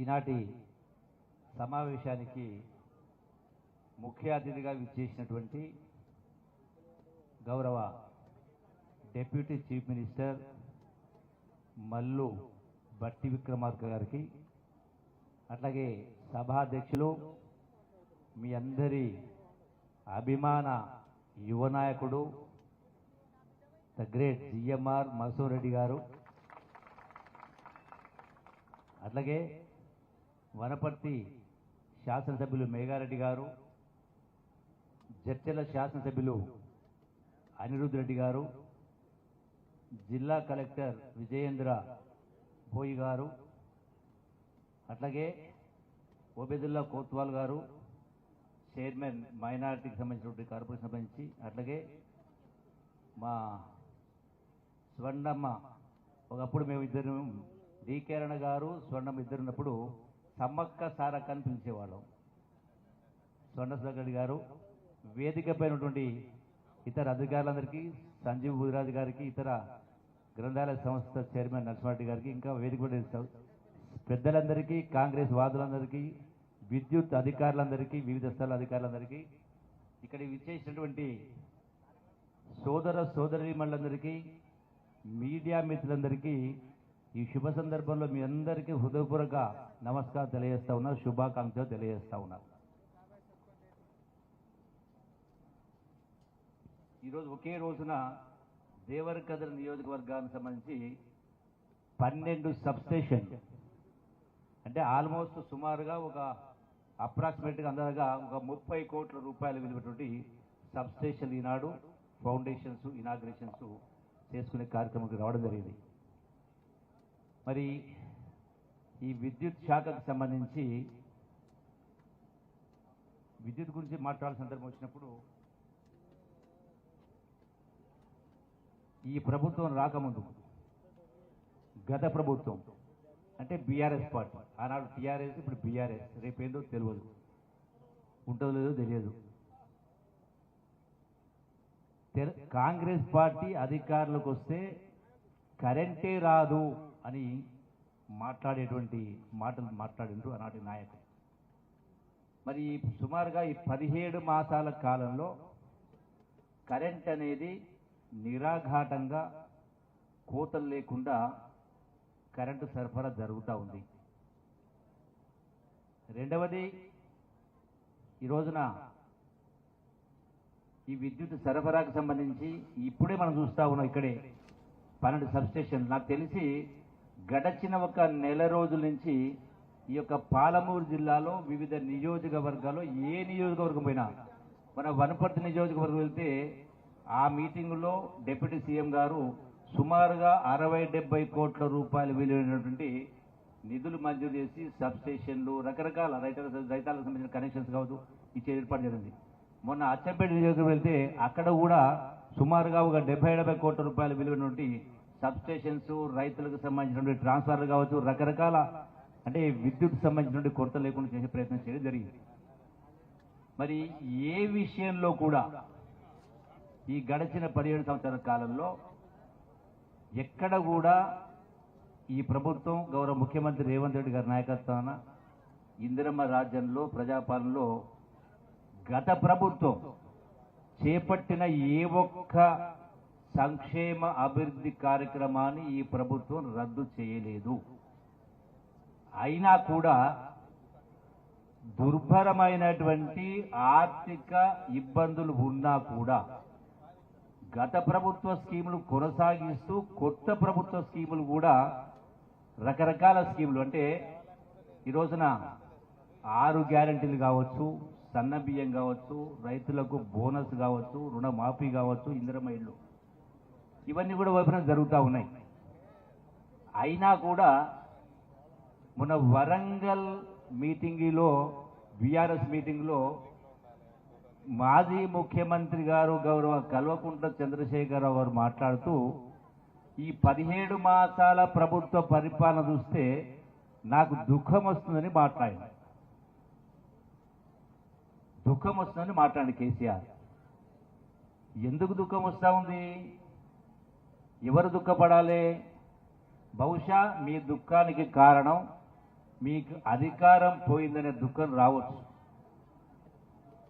ఈనాటి సమావేశానికి ముఖ్య అతిథిగా విచ్చేసినటువంటి గౌరవ deputy chief minister Mallu Bhatti Vikramarka గారికి, అట్లాగే సభాధ్యక్షులు, మీ అందరి అభిమాన యువ నాయకుడు the great GMR masoor Reddy గారు, అట్లాగే వనపర్తి శాసనసభ్యులు మేఘారెడ్డి గారు, జడ్చర్ల శాసనసభ్యులు అనిరుద్ రెడ్డి గారు, జిల్లా కలెక్టర్ విజయేంద్ర బోయి గారు, అట్లాగే ఓబేదుల్లా కోత్వాల్ గారు, చైర్మన్ మైనారిటీకి సంబంధించినటువంటి కార్పొరేషన్ సంబంధించి, అట్లాగే మా స్వర్ణమ్మ, ఒకప్పుడు మేము ఇద్దరు డీకేరణ గారు స్వర్ణమ్మ ఇద్దరు ఉన్నప్పుడు సమ్మక్క సారక్క అని పిలిచేవాళ్ళం. స్వర్ణ గారు, వేదిక పైనటువంటి ఇతర అధికారులందరికీ, సంజీవ్ బుదిరాజు గారికి, ఇతర గ్రంథాలయ సంస్థ చైర్మన్ నరసింహారెడ్డి గారికి, ఇంకా వేదిక పెద్దలందరికీ, కాంగ్రెస్ వాదులందరికీ, విద్యుత్ అధికారులందరికీ, వివిధ స్థల అధికారులందరికీ, ఇక్కడ విచ్చేసినటువంటి సోదర సోదరీమణులందరికీ, మీడియా మిత్రులందరికీ ఈ శుభ సందర్భంలో మీ అందరికీ హృదయపూర్వక నమస్కారం తెలియజేస్తా ఉన్నా, శుభాకాంక్షలు తెలియజేస్తా ఉన్నా. ఈరోజు ఒకే రోజున దేవరకద్ర నియోజకవర్గానికి సంబంధించి 12 సబ్స్టేషన్, అంటే ఆల్మోస్ట్ సుమారుగా ఒక అప్రాక్సిమేట్గా అందరగా ఒక 30 కోట్ల రూపాయలు విలువటువంటి సబ్స్టేషన్ ఈనాడు ఫౌండేషన్స్, ఇనాగ్రేషన్స్ చేసుకునే కార్యక్రమానికి రావడం జరిగింది. మరి ఈ విద్యుత్ శాఖకు సంబంధించి విద్యుత్ గురించి మాట్లాడాల్సిన సందర్భం వచ్చినప్పుడు, ఈ ప్రభుత్వం రాకముందు గత ప్రభుత్వం అంటే బీఆర్ఎస్ పార్టీ, ఆనాడు టీఆర్ఎస్, ఇప్పుడు బీఆర్ఎస్, రేపేందో తెలియదు, ఉంటుందో లేదో తెలియదు. కాంగ్రెస్ పార్టీ అధికారులకు వస్తే కరెంటే రాదు అని మాట్లాడేటువంటి మాటలు మాట్లాడిండ్రు ఆనాటి నాయకులు. మరి సుమారుగా ఈ 17 మాసాల కాలంలో కరెంట్ అనేది నిరాఘాటంగా కోతలు లేకుండా కరెంటు సరఫరా జరుగుతూ ఉంది. రెండవది, ఈ రోజున ఈ విద్యుత్ సరఫరాకు సంబంధించి ఇప్పుడే మనం చూస్తూ ఉన్నాం, ఇక్కడే 12 సబ్స్టేషన్. నాకు తెలిసి గడచిన ఒక నెల రోజుల నుంచి ఈ యొక్క పాలమూరు జిల్లాలో వివిధ నియోజకవర్గాల్లో ఏ నియోజకవర్గం పోయినా, మన వనపర్తి నియోజకవర్గం వెళ్తే ఆ మీటింగులో డిప్యూటీ సీఎం గారు సుమారుగా 60-70 కోట్ల రూపాయలు విలువైనటువంటి నిధులు మంజూరు చేసి సబ్స్టేషన్లు, రకరకాల రైతాలకు సంబంధించిన కనెక్షన్స్ కావచ్చు ఇచ్చే ఏర్పాటు జరిగింది. మొన్న అచ్చంపేట నియోజకవర్గం వెళ్తే అక్కడ కూడా సుమారుగా ఒక 70-80 కోట్ల రూపాయలు విలువైనటువంటి సబ్స్టేషన్స్, రైతులకు సంబంధించినటువంటి ట్రాన్స్ఫార్మర్లు కావచ్చు, రకరకాల అంటే విద్యుత్ సంబంధించినటువంటి కొరత లేకుండా చేసే ప్రయత్నం చేయడం జరిగింది. మరి ఏ విషయంలో కూడా ఈ గడిచిన 17 సంవత్సరాల కాలంలో ఎక్కడ కూడా ఈ ప్రభుత్వం, గౌరవ ముఖ్యమంత్రి రేవంత్ రెడ్డి గారి నాయకత్వాన ఇందిరమ్మ రాజ్యంలో, ప్రజాపాలనలో గత ప్రభుత్వం చేపట్టిన ఏ ఒక్క సంక్షేమ అభివృద్ధి కార్యక్రమాన్ని ఈ ప్రభుత్వం రద్దు చేయలేదు. అయినా కూడా దుర్భరమైనటువంటి ఆర్థిక ఇబ్బందులు ఉన్నా కూడా గత ప్రభుత్వ స్కీములు కొనసాగిస్తూ కొత్త ప్రభుత్వ స్కీములు కూడా, రకరకాల స్కీములు, అంటే ఈ రోజున 6 గ్యారెంటీలు కావచ్చు, సన్న బియ్యం కావచ్చు, రైతులకు బోనస్ కావచ్చు, రుణమాఫీ కావచ్చు, ఇందిరమ్మ ఇళ్ళు, ఇవన్నీ కూడా వైపున జరుగుతూ ఉన్నాయి. అయినా కూడా మొన్న వరంగల్ మీటింగ్లో, బీఆర్ఎస్ మీటింగ్లో మాజీ ముఖ్యమంత్రి గారు గౌరవ కల్వకుంట్ల చంద్రశేఖరరావు గారు మాట్లాడుతూ, ఈ 17 మాసాల ప్రభుత్వ పరిపాలన చూస్తే నాకు దుఃఖం వస్తుందని మాట్లాడింది. దుఃఖం వస్తుందని మాట్లాడి కేసీఆర్. ఎందుకు దుఃఖం వస్తూ ఉంది? ఎవరు దుఃఖపడాలి? బహుశా మీ దుఃఖానికి కారణం మీకు అధికారం పోయిందనే దుఃఖం రావచ్చు,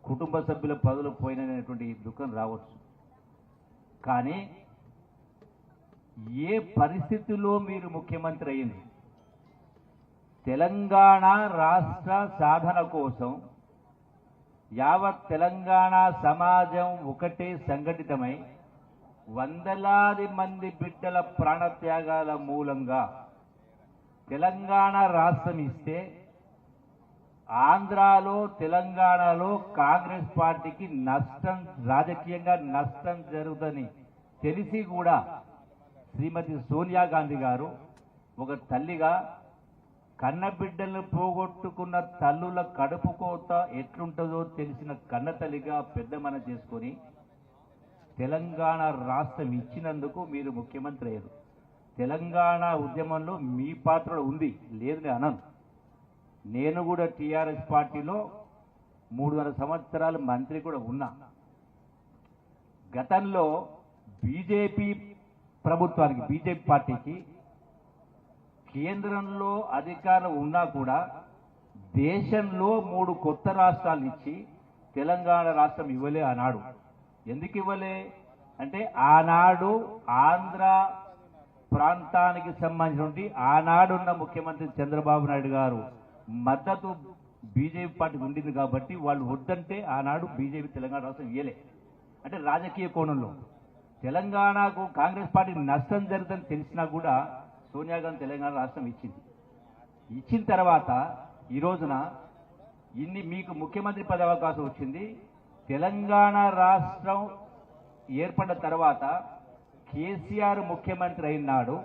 కుటుంబ సభ్యుల పదవులు పోయినటువంటి దుఃఖం రావచ్చు. కానీ ఏ పరిస్థితుల్లో మీరు ముఖ్యమంత్రి అయ్యింది, తెలంగాణ రాష్ట్ర సాధన కోసం యావత్ తెలంగాణ సమాజం ఒకటే సంఘటితమై వందలాది మంది బిడ్డల ప్రాణత్యాగాల మూలంగా తెలంగాణ రాష్ట్రం ఇస్తే ఆంధ్రాలో తెలంగాణలో కాంగ్రెస్ పార్టీకి నష్టం, రాజకీయంగా నష్టం జరుగుతుందని తెలిసి కూడా శ్రీమతి సోనియా గాంధీ గారు ఒక తల్లిగా కన్నబిడ్డలను పోగొట్టుకున్న తల్లుల కడుపు కోత ఎట్లుంటుందో తెలిసిన కన్న తల్లిగా పెద్ద మన చేసుకొని తెలంగాణ రాష్ట్రం ఇచ్చినందుకు మీరు ముఖ్యమంత్రి అయ్యారు. తెలంగాణ ఉద్యమంలో మీ పాత్ర ఉంది, లేదని అనను. నేను కూడా టీఆర్ఎస్ పార్టీలో 3.5 సంవత్సరాలు మంత్రి కూడా ఉన్నా. గతంలో బీజేపీ ప్రభుత్వానికి, బీజేపీ పార్టీకి కేంద్రంలో అధికారం ఉన్నా కూడా దేశంలో 3 కొత్త రాష్ట్రాలు ఇచ్చి తెలంగాణ రాష్ట్రం ఇవ్వలే ఆనాడు. ఎందుకు ఇవ్వలే అంటే ఆనాడు ఆంధ్ర ప్రాంతానికి సంబంధించినటువంటి ఆనాడున్న ముఖ్యమంత్రి చంద్రబాబు నాయుడు గారు మద్దతు బీజేపీ పార్టీకి ఉండింది కాబట్టి వాళ్ళు వద్దంటే ఆనాడు బీజేపీ తెలంగాణ రాష్ట్రం ఇవ్వలే. అంటే రాజకీయ కోణంలో తెలంగాణకు కాంగ్రెస్ పార్టీకి నష్టం జరుగుతుందని తెలిసినా కూడా సోనియా గాంధీ తెలంగాణ రాష్ట్రం ఇచ్చింది. ఇచ్చిన తర్వాత ఈ రోజున మీకు ముఖ్యమంత్రి పదవి అవకాశం వచ్చింది. తెలంగాణ రాష్ట్రం ఏర్పడిన తర్వాత కేసీఆర్ ముఖ్యమంత్రి అయినాడు.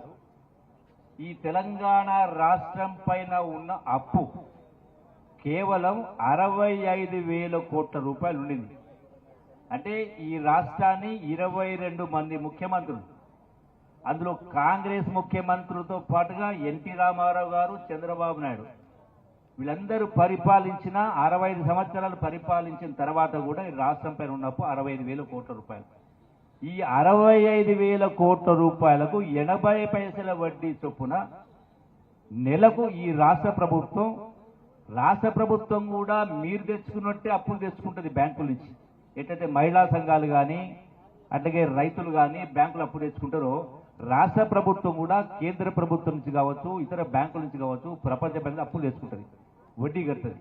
ఈ తెలంగాణ రాష్ట్రం పైన ఉన్న అప్పు కేవలం 65,000 కోట్ల రూపాయలు ఉండింది. అంటే ఈ రాష్ట్రాన్ని 22 మంది ముఖ్యమంత్రులు, అందులో కాంగ్రెస్ ముఖ్యమంత్రులతో పాటుగా ఎన్టీ రామారావు గారు, చంద్రబాబు నాయుడు వీళ్ళందరూ పరిపాలించిన 65 సంవత్సరాలు పరిపాలించిన తర్వాత కూడా ఈ రాష్ట్రం పైన ఉన్న అప్పు 65,000 కోట్ల రూపాయలు. ఈ 65,000 కోట్ల రూపాయలకు 80 పైసల వడ్డీ చొప్పున నెలకు ఈ రాష్ట్ర ప్రభుత్వం కూడా మీరు తెచ్చుకున్నట్టే అప్పులు తెచ్చుకుంటుంది బ్యాంకుల నుంచి. ఎట్లయితే మహిళా సంఘాలు కానీ అట్లాగే రైతులు కానీ బ్యాంకులు అప్పు తెచ్చుకుంటారో రాష్ట్ర ప్రభుత్వం కూడా కేంద్ర ప్రభుత్వం నుంచి కావచ్చు, ఇతర బ్యాంకుల నుంచి కావచ్చు, ప్రపంచ బ్యాంకులు అప్పులు తెచ్చుకుంటుంది, వడ్డీ కడుతుంది.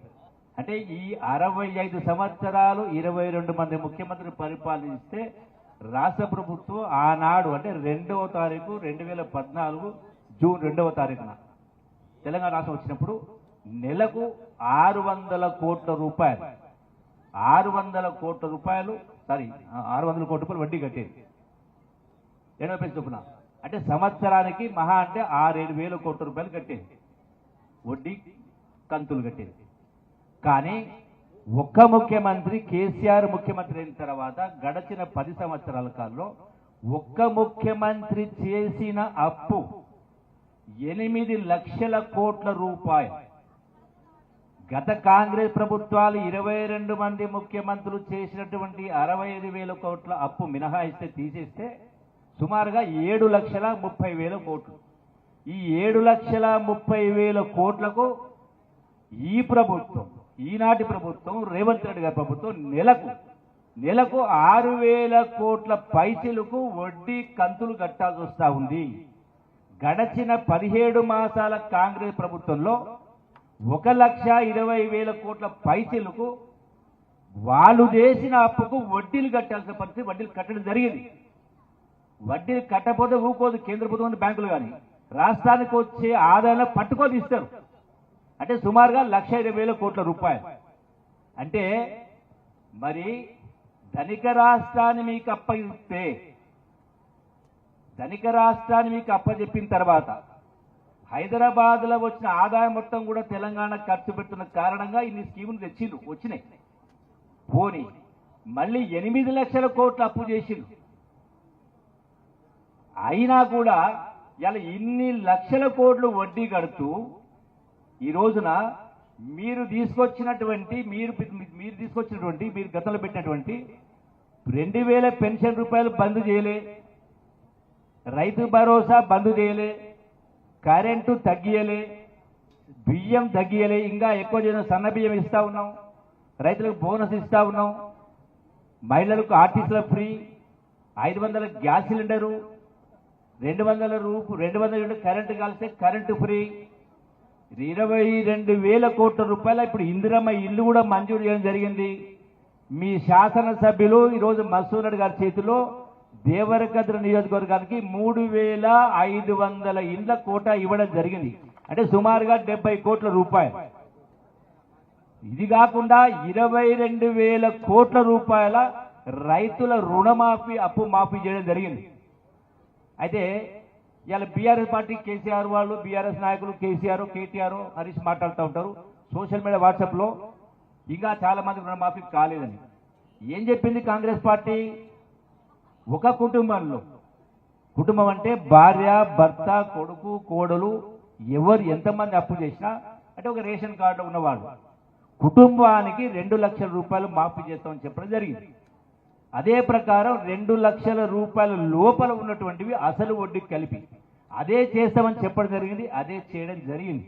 అంటే ఈ 65 సంవత్సరాలు 22 మంది ముఖ్యమంత్రులు పరిపాలిస్తే రాష్ట్ర ప్రభుత్వం ఆనాడు అంటే 2వ తారీఖు 2014 జూన్ 2వ తారీఖున తెలంగాణ రాష్ట్రం వచ్చినప్పుడు నెలకు 600 కోట్ల రూపాయలు 600 కోట్ల రూపాయలు వడ్డీ కట్టేది 80 పైసలు చొప్పున. అంటే సంవత్సరానికి మహా అంటే 6-7 వేల కోట్ల రూపాయలు కట్టేది, వడ్డీ కంతులు కట్టేది. కానీ ఒక్క ముఖ్యమంత్రి కేసీఆర్ ముఖ్యమంత్రి అయిన తర్వాత గడచిన 10 సంవత్సరాల కాలంలో ఒక్క ముఖ్యమంత్రి చేసిన అప్పు 8 లక్షల కోట్ల రూపాయలు. గత కాంగ్రెస్ ప్రభుత్వాలు 22 మంది ముఖ్యమంత్రులు చేసినటువంటి 65,000 కోట్ల అప్పు మినహాయిస్తే తీసేస్తే సుమారుగా 7,30,000 కోట్లు. ఈ 7,30,000 కోట్లకు ఈ ప్రభుత్వం, ఈనాటి ప్రభుత్వం, రేవంత్ రెడ్డి గారి ప్రభుత్వం నెలకు 6,000 కోట్ల పైసలకు వడ్డీ కంతులు కట్టాల్సి వస్తూ ఉంది. గడచిన 17 మాసాల కాంగ్రెస్ ప్రభుత్వంలో 1,20,000 కోట్ల పైసలకు వాళ్ళు చేసిన అప్పుకు వడ్డీలు కట్టాల్సిన పరిస్థితి, వడ్డీలు కట్టడం జరిగింది. వడ్డీలు కట్టకపోతే ఊకోదు కేంద్ర ప్రభుత్వం, బ్యాంకులు కానీ రాష్ట్రానికి వచ్చే ఆదాయాన్ని పట్టుకొని ఇస్తారు. అంటే సుమారుగా 1,20,000 కోట్ల రూపాయలు. అంటే మరి ధనిక రాష్ట్రాన్ని మీకు అప్పగిస్తే, ధనిక రాష్ట్రాన్ని మీకు అప్పచెప్పిన తర్వాత హైదరాబాద్లో వచ్చిన ఆదాయం మొత్తం కూడా తెలంగాణ ఖర్చు పెడుతున్న కారణంగా ఇన్ని స్కీములు వచ్చినాయి. పోనీ మళ్ళీ 8 లక్షల కోట్ల అప్పు చేసిండు. అయినా కూడా ఇలా ఇన్ని లక్షల కోట్లు వడ్డీ కడుతూ ఈ రోజున మీరు గతంలో పెట్టినటువంటి 2,000 పెన్షన్ రూపాయలు బంద్ చేయలే, రైతు భరోసా బంద్ చేయలే, కరెంటు తగ్గియలే, బియ్యం తగ్గియలే, ఇంకా ఎక్కువ చేయడం, సన్న బియ్యం ఇస్తా ఉన్నాం, రైతులకు బోనస్ ఇస్తా ఉన్నాం, మహిళలకు ఆర్టీసీలో free, 500 gas cylinder, 200 unit current కలిస్తే కరెంటు ఫ్రీ, 22,000 కోట్ల రూపాయల ఇప్పుడు ఇందిరమ్మ ఇల్లు కూడా మంజూరు చేయడం జరిగింది. మీ శాసనసభ్యులు ఈరోజు మసూర్ రెడ్డి గారి చేతిలో దేవరకద్ర నియోజకవర్గానికి 3,500 ఇండ్ల కోటా ఇవ్వడం జరిగింది. అంటే సుమారుగా 70 కోట్ల రూపాయలు. ఇది కాకుండా 22,000 కోట్ల రూపాయల రైతుల రుణమాఫీ, అప్పు మాఫీ చేయడం జరిగింది. అయితే ఇవాళ బీఆర్ఎస్ పార్టీ కేసీఆర్ వాళ్ళు, బీఆర్ఎస్ నాయకులు కేసీఆర్, కేటీఆర్, హరీష్ మాట్లాడుతూ ఉంటారు సోషల్ మీడియా, వాట్సాప్లో, ఇంకా చాలా మంది రుణమాఫీ కాలేదని. ఏం చెప్పింది కాంగ్రెస్ పార్టీ? ఒక కుటుంబంలో, కుటుంబం అంటే భార్య, భర్త, కొడుకు, కోడలు, ఎవరు ఎంతమంది అప్పు చేసినా, అంటే ఒక రేషన్ కార్డు ఉన్నవాళ్ళు కుటుంబానికి 2 లక్షల రూపాయలు మాఫీ చేస్తామని చెప్పడం జరిగింది. అదే ప్రకారం 2 లక్షల రూపాయల లోపల ఉన్నటువంటివి అసలు వడ్డీ కలిపి అదే చేస్తామని చెప్పడం జరిగింది. అదే చేయడం జరిగింది.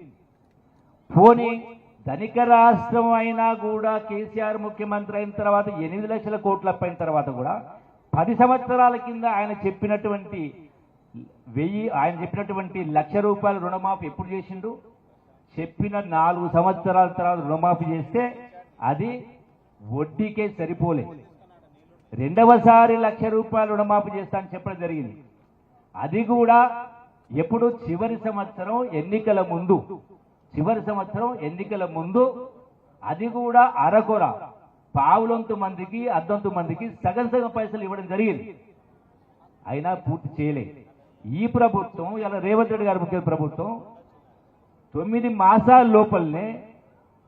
పోనీ ధనిక రాష్ట్రం అయినా కూడా కేసీఆర్ ముఖ్యమంత్రి అయిన తర్వాత 8 లక్షల కోట్ల అయిన తర్వాత కూడా 10 సంవత్సరాల కింద ఆయన చెప్పినటువంటి 1,000 లక్ష రూపాయల రుణమాఫీ ఎప్పుడు చేసిండు? చెప్పిన 4 సంవత్సరాల తర్వాత రుణమాఫీ చేస్తే అది వడ్డీకే సరిపోలే. రెండవసారి 1 లక్ష రూపాయలు రుణమాఫీ చేస్తా అని చెప్పడం జరిగింది. అది కూడా ఎప్పుడు? చివరి సంవత్సరం ఎన్నికల ముందు, అది కూడా అరకొర, పావులంతు మందికి, అర్ధంతు మందికి సగం పైసలు ఇవ్వడం జరిగింది. అయినా పూర్తి చేయలే ఈ ప్రభుత్వం. ఇలా రేవంత్ రెడ్డి గారి ముఖ్య ప్రభుత్వం 9 మాసాల లోపలనే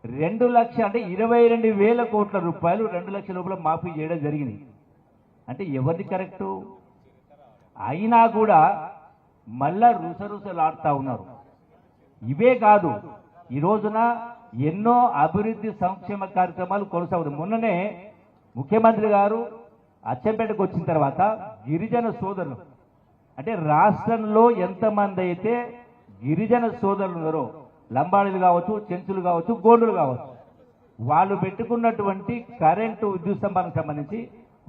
2 లక్ష, అంటే 22,000 కోట్ల రూపాయలు 2 లక్షల లోపల మాఫీ చేయడం జరిగింది. అంటే ఎవరిది కరెక్టు? అయినా కూడా మళ్ళా రుసరుసలాడుతూ ఉన్నారు. ఇవే కాదు, ఈ రోజున ఎన్నో అభివృద్ధి సంక్షేమ కార్యక్రమాలు కొనసాగుతాయి. మొన్ననే ముఖ్యమంత్రి గారు అచ్చంపేటకు వచ్చిన తర్వాత గిరిజన సోదరులు, అంటే రాష్ట్రంలో ఎంతమంది అయితే గిరిజన సోదరులు ఉన్నారో, లంబాడీలు కావచ్చు, చెంచులు కావచ్చు, గోండులు కావచ్చు, వాళ్ళు పెట్టుకున్నటువంటి కరెంటు విద్యుత్ స్తంభానికి సంబంధించి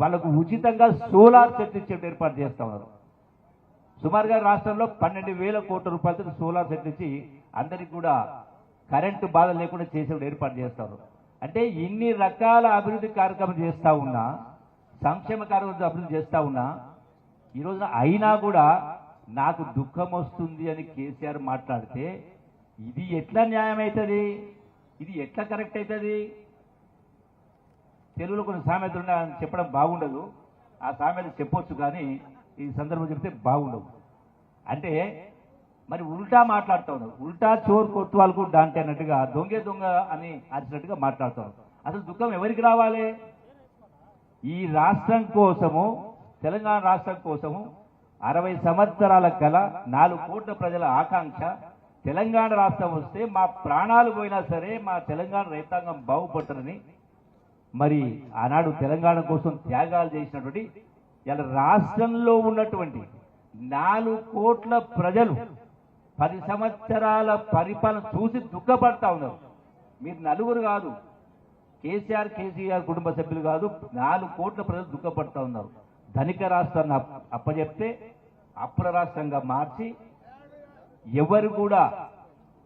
వాళ్ళకు ఉచితంగా సోలార్ సెట్ ఇచ్చే ఏర్పాటు చేస్తా ఉన్నారు. సుమారుగా రాష్ట్రంలో 12,000 కోట్ల రూపాయలతో సోలార్ సెట్ ఇచ్చి అందరికి కూడా కరెంటు బాధ లేకుండా చేసే ఏర్పాటు చేస్తారు. అంటే ఇన్ని రకాల అభివృద్ధి కార్యక్రమాలు చేస్తా ఉన్నా, సంక్షేమ కార్యక్రమాలు అభివృద్ధి చేస్తా ఉన్నా, ఈ రోజున అయినా కూడా నాకు దుఃఖం వస్తుంది అని కేసీఆర్ మాట్లాడితే ఇది ఎట్లా న్యాయం అవుతుంది? ఇది ఎట్లా కరెక్ట్ అవుతుంది? తెలుగులో కొన్ని సామెతలు ఉన్నాయని చెప్పడం బాగుండదు. ఆ సామెతలు చెప్పొచ్చు, కానీ ఈ సందర్భం చెప్తే బాగుండదు. అంటే మరి ఉల్టా మాట్లాడుతూ ఉన్నారు. ఉల్టా చోర్ కొత్వాలకు డాంటే అన్నట్టుగా, దొంగే దొంగ అని అరిచినట్టుగా మాట్లాడుతారు. అసలు దుఃఖం ఎవరికి రావాలి? ఈ రాష్ట్రం కోసము, తెలంగాణ రాష్ట్రం కోసము 60 సంవత్సరాల కల 4 కోట్ల ప్రజల ఆకాంక్ష, తెలంగాణ రాష్ట్రం వస్తే మా ప్రాణాలు పోయినా సరే మా తెలంగాణ రైతాంగం బాగుపడతారని మరి ఆనాడు తెలంగాణ కోసం త్యాగాలు చేసినటువంటి ఇలా రాష్ట్రంలో ఉన్నటువంటి 4 కోట్ల ప్రజలు 10 సంవత్సరాల పరిపాలన చూసి దుఃఖపడతా ఉన్నారు. మీరు నలుగురు కాదు, కేసీఆర్ కుటుంబ సభ్యులు కాదు, 4 కోట్ల ప్రజలు దుఃఖపడతా ఉన్నారు. ధనిక రాష్ట్రాన్ని అప్పచెప్తే అప్ర రాష్ట్రంగా మార్చి, ఎవరు కూడా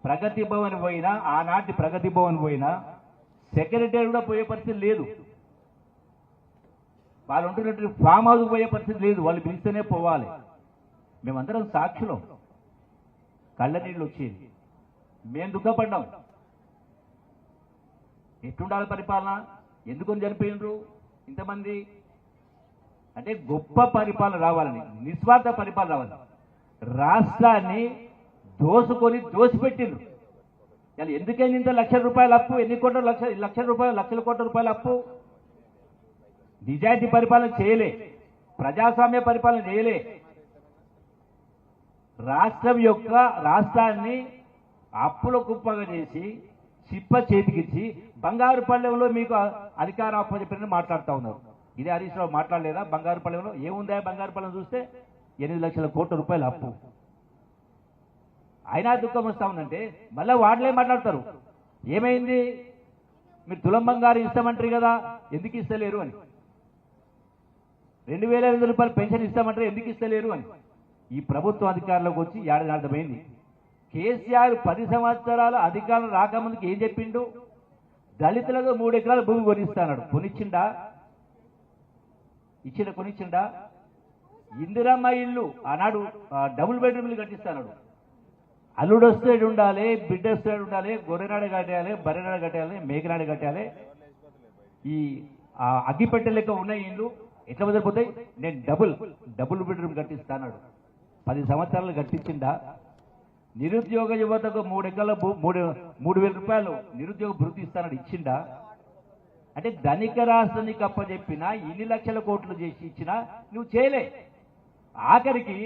ప్రగతి భవన్ పోయినా, ఆనాటి ప్రగతి భవన్ పోయినా సెక్రటరీ కూడా పోయే పరిస్థితి లేదు. వాళ్ళు ఉంటున్నటువంటి ఫామ్ హౌస్ పోయే పరిస్థితి లేదు. వాళ్ళు పిలిస్తేనే పోవాలి. మేమందరం సాక్షులం. కళ్ళ నీళ్ళు వచ్చేది. మేము దుఃఖపడ్డాం. ఎట్లుండాలి పరిపాలన? ఎందుకొని చనిపోయినరు ఇంతమంది? అంటే గొప్ప పరిపాలన రావాలని, నిస్వార్థ పరిపాలన రావాలి. రాష్ట్రాన్ని దోసిపెట్టిండ్రు. ఇలా ఎందుకైంది ఇంత 1 లక్ష రూపాయల అప్పు? ఎన్ని కోట్ల? లక్షల కోట్ల రూపాయల అప్పు. నిజాయితీ పరిపాలన చేయలే, ప్రజాస్వామ్య పరిపాలన చేయలే. రాష్ట్రాన్ని అప్పుల కుప్పగా చేసి, చిప్ప చేతికిచ్చి, బంగారు పల్లెంలో మీకు అధికారం అప్పచెప్పినని మాట్లాడుతూ ఉన్నారు. ఇదే హరీష్ రావు మాట్లాడలేదా? బంగారు పల్లెంలో ఏముందా? బంగారు పల్లెం చూస్తే 8 లక్షల కోట్ల రూపాయల అప్పు. అయినా దుఃఖం వస్తా ఉందంటే మళ్ళీ వాటిలే మాట్లాడతారు. ఏమైంది, మీరు తులం బంగారు ఇస్తామంటారు కదా, ఎందుకు ఇస్తలేరు అని. 2,500 రూపాయలు పెన్షన్ ఇస్తామంటారు, ఎందుకు ఇస్తలేరు అని. ఈ ప్రభుత్వం అధికారంలోకి వచ్చి ఏడాది అర్థమైంది. కేసీఆర్ 10 సంవత్సరాల అధికారం రాకముందుకు ఏం చెప్పిండు, దళితులకు 3 ఎకరాల భూమి కొనిస్తాడు. కొనిచ్చిండా? కొనిచ్చిండా? ఇందిరమ్మ ఇల్లు ఆనాడు డబుల్ బెడ్రూమ్ ఇల్లు కట్టిస్తాడు. అల్లుడు వస్తే ఉండాలి, బిడ్డ వస్తే ఉండాలి, గొర్రెనాడ కట్టాలి, బర్రెనాడ కట్టాలి, మేకనాడ కట్టాలి. ఈ అగ్గిపెట్టె లెక్క ఉన్న ఇల్లు ఎట్లా వదిలిపోతాయి? నేను డబుల్ బెడ్రూమ్ కట్టిస్తాడు. 10 సంవత్సరాలు కట్టించిండా? నిరుద్యోగ యువతకు 3 ఎకరాల 3,000 రూపాయలు నిరుద్యోగ భృతి ఇస్తానని ఇచ్చిండా? అంటే ధనిక రాష్ట్రానికి అప్పచెప్పినా ఇన్ని లక్షల కోట్లు చేసి ఇచ్చినా నువ్వు చేయలే. ఆఖరికి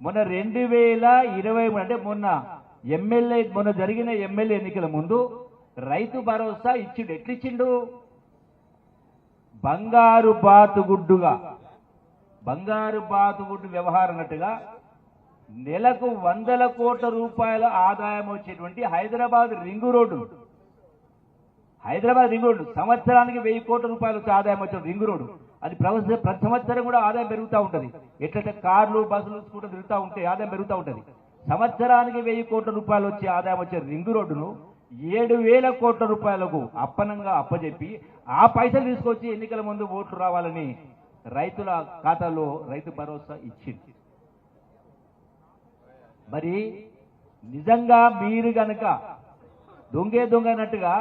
మొన్న 2023 అంటే మొన్న జరిగిన ఎమ్మెల్యే ఎన్నికల ముందు రైతు భరోసా ఇచ్చిండు. ఎట్లిచ్చిండు? బంగారు బాతుగుడ్డు వ్యవహారం అన్నట్టుగా నెలకు 100 కోట్ల రూపాయల ఆదాయం వచ్చేటువంటి హైదరాబాద్ రింగ్ రోడ్డు సంవత్సరానికి 1000 కోట్ల రూపాయలు వచ్చే ఆదాయం వచ్చే రింగ్ రోడ్డు. అది ప్రతి సంవత్సరం కూడా ఆదాయం పెరుగుతూ ఉంటుంది. ఎట్లంటే కార్లు, బస్సులు, స్కూటర్లు తిరుగుతూ ఉంటే ఆదాయం పెరుగుతూ ఉంటుంది. సంవత్సరానికి 1000 కోట్ల రూపాయలు వచ్చే ఆదాయం వచ్చే రింగ్ రోడ్డును 7,000 కోట్ల రూపాయలకు అప్పనంగా అప్పచెప్పి ఆ పైసలు తీసుకొచ్చి ఎన్నికల ముందు ఓట్లు రావాలని రైతుల ఖాతాలో రైతు భరోసా ఇచ్చింది. మరి నిజంగా మీరు గనక దొంగనట్టుగా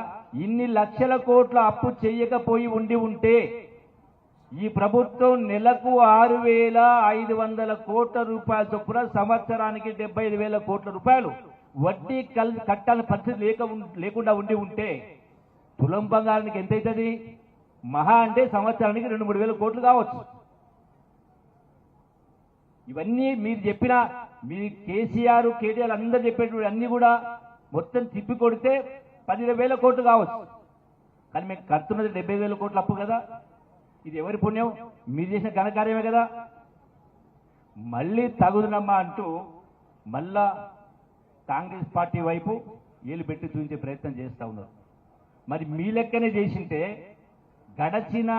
ఇన్ని లక్షల కోట్ల అప్పు చెయ్యకపోయి ఉంటే ఈ ప్రభుత్వం నెలకు 6,500 కోట్ల రూపాయల చొప్పున సంవత్సరానికి 75,000 కోట్ల రూపాయలు వడ్డీ కట్టాలని పరిస్థితి లేకుండా ఉంటే తులం బంగారానికి ఎంత అవుతుంది? మహా అంటే సంవత్సరానికి 2-3 వేల కోట్లు కావచ్చు. ఇవన్నీ మీరు చెప్పిన మీ కేసీఆర్, కేటీఆర్ అందరూ చెప్పేటువంటి అన్ని కూడా మొత్తం తిప్పి కొడితే 10,000 కోట్లు కావచ్చు. కానీ మీకు కడుతున్నది 70,000 కోట్ల అప్పు కదా. ఇది ఎవరి పుణ్యం? మీరు చేసిన ఘనకార్యమే కదా. మళ్ళీ తగుదనమ్మా అంటూ మళ్ళా కాంగ్రెస్ పార్టీ వైపు ఏలు పెట్టి చూపించే ప్రయత్నం చేస్తూ ఉన్నారు. మరి మీ లెక్కనే చేసింటే గడచిన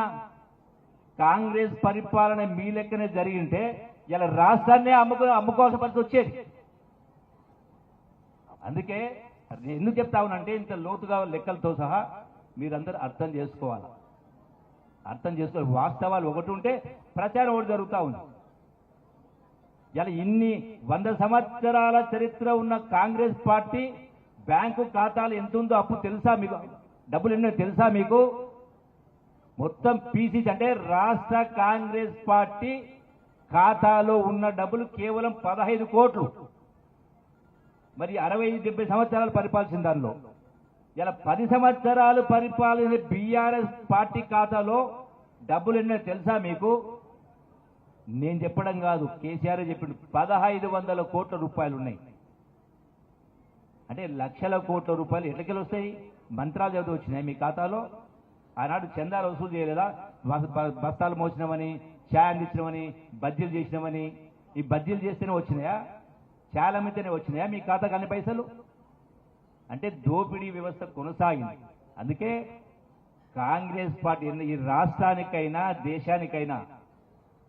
కాంగ్రెస్ పరిపాలన మీ లెక్కనే జరిగింటే ఇలా రాష్ట్రాన్ని అమ్ముకోవాల్సిన పరిస్థితి వచ్చేది. అందుకే ఎందుకు చెప్తా ఉన్నానంటే ఇంత లోతుగా లెక్కలతో సహా మీరందరూ అర్థం చేసుకోవాలి. వాస్తవాలు ఒకటి ఉంటే ప్రచారం ఒకటి జరుగుతూ ఉంది. ఇలా ఇన్ని 100 సంవత్సరాల చరిత్ర ఉన్న కాంగ్రెస్ పార్టీ బ్యాంకు ఖాతాలు ఎంత ఉందో అప్పు తెలుసా మీకు? డబ్బులు ఎన్నో తెలుసా మీకు? మొత్తం పీసీసీ అంటే రాష్ట్ర కాంగ్రెస్ పార్టీ ఖాతాలో ఉన్న డబ్బులు కేవలం 15 కోట్లు. మరి 60-70 సంవత్సరాలు పరిపాలించిన దానిలో ఇలా 10 సంవత్సరాలు పరిపాలన బీఆర్ఎస్ పార్టీ ఖాతాలో డబ్బులు ఎన్నో తెలుసా మీకు? నేను చెప్పడం కాదు, కేసీఆర్ చెప్పిండు. 1,500 కోట్ల రూపాయలు ఉన్నాయి. అంటే లక్షల కోట్ల రూపాయలు ఎట్లకెళ్ళి వస్తాయి? మంత్రాలు చదివి వచ్చినాయి మీ ఖాతాలో. ఆనాడు చందాలు వసూలు చేయలేదా? బస్తాలు మోసినామని, ఛాయ్ అందించినామని, బజ్జీలు చేసినామని. ఈ బజ్జీలు చేస్తేనే వచ్చినాయా? ఛాయ్ అమ్మితేనే వచ్చినాయా మీ ఖాతాకు అన్ని పైసలు? అంటే దోపిడీ వ్యవస్థ కొనసాగింది. అందుకే కాంగ్రెస్ పార్టీ ఈ రాష్ట్రానికైనా దేశానికైనా